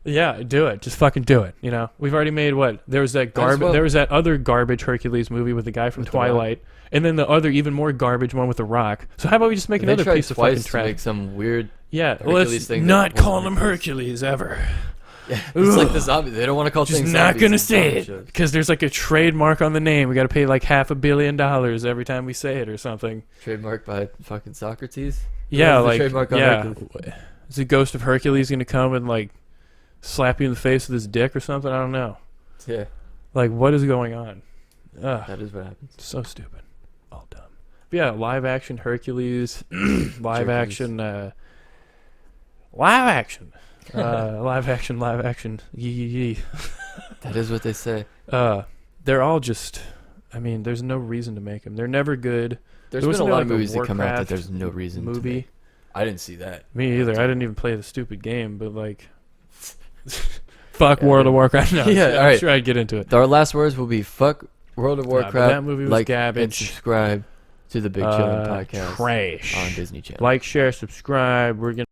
yeah, do it. Just fucking do it. We've already made what? There was that Might as well. There was that other garbage Hercules movie with the guy from With The Rock. Twilight, and then the other even more garbage one with the Rock. So how about we just make They another tried piece of fucking twice to trash? make some weird. Yeah, Hercules let's thing that not wasn't call him Hercules. Hercules ever. Yeah, it's like Ugh. the zombie. They don't want to call Just things not zombies gonna in say zombie it shows. because there's like a trademark on the name. We got to pay like $500 million every time we say it or something. Trademarked by fucking Socrates. Yeah, Who has the like trademark on yeah. Hercules? Is the ghost of Hercules gonna come and like slap you in the face with his dick or something? I don't know. Yeah, Like, what is going on? Ugh, that is what happens. so stupid. All dumb. But yeah, live action Hercules, live action, live action, live action. Yee. That is what they say. They're all just. I mean, there's no reason to make them. They're never good. There's There been a wasn't lot like of a movies that come out that Warcraft there's no reason to movie. make. I didn't see that. Me either. I didn't even play the stupid game, but like, fuck Yeah, World I of Warcraft. No, Yeah, I'm alright. sure I'd get into it. Our last words will be fuck World of Nah, but Warcraft. that movie was like and garbage. subscribe to the Big Chillin podcast Trash. on Disney Channel. Like, share, subscribe. We're gonna.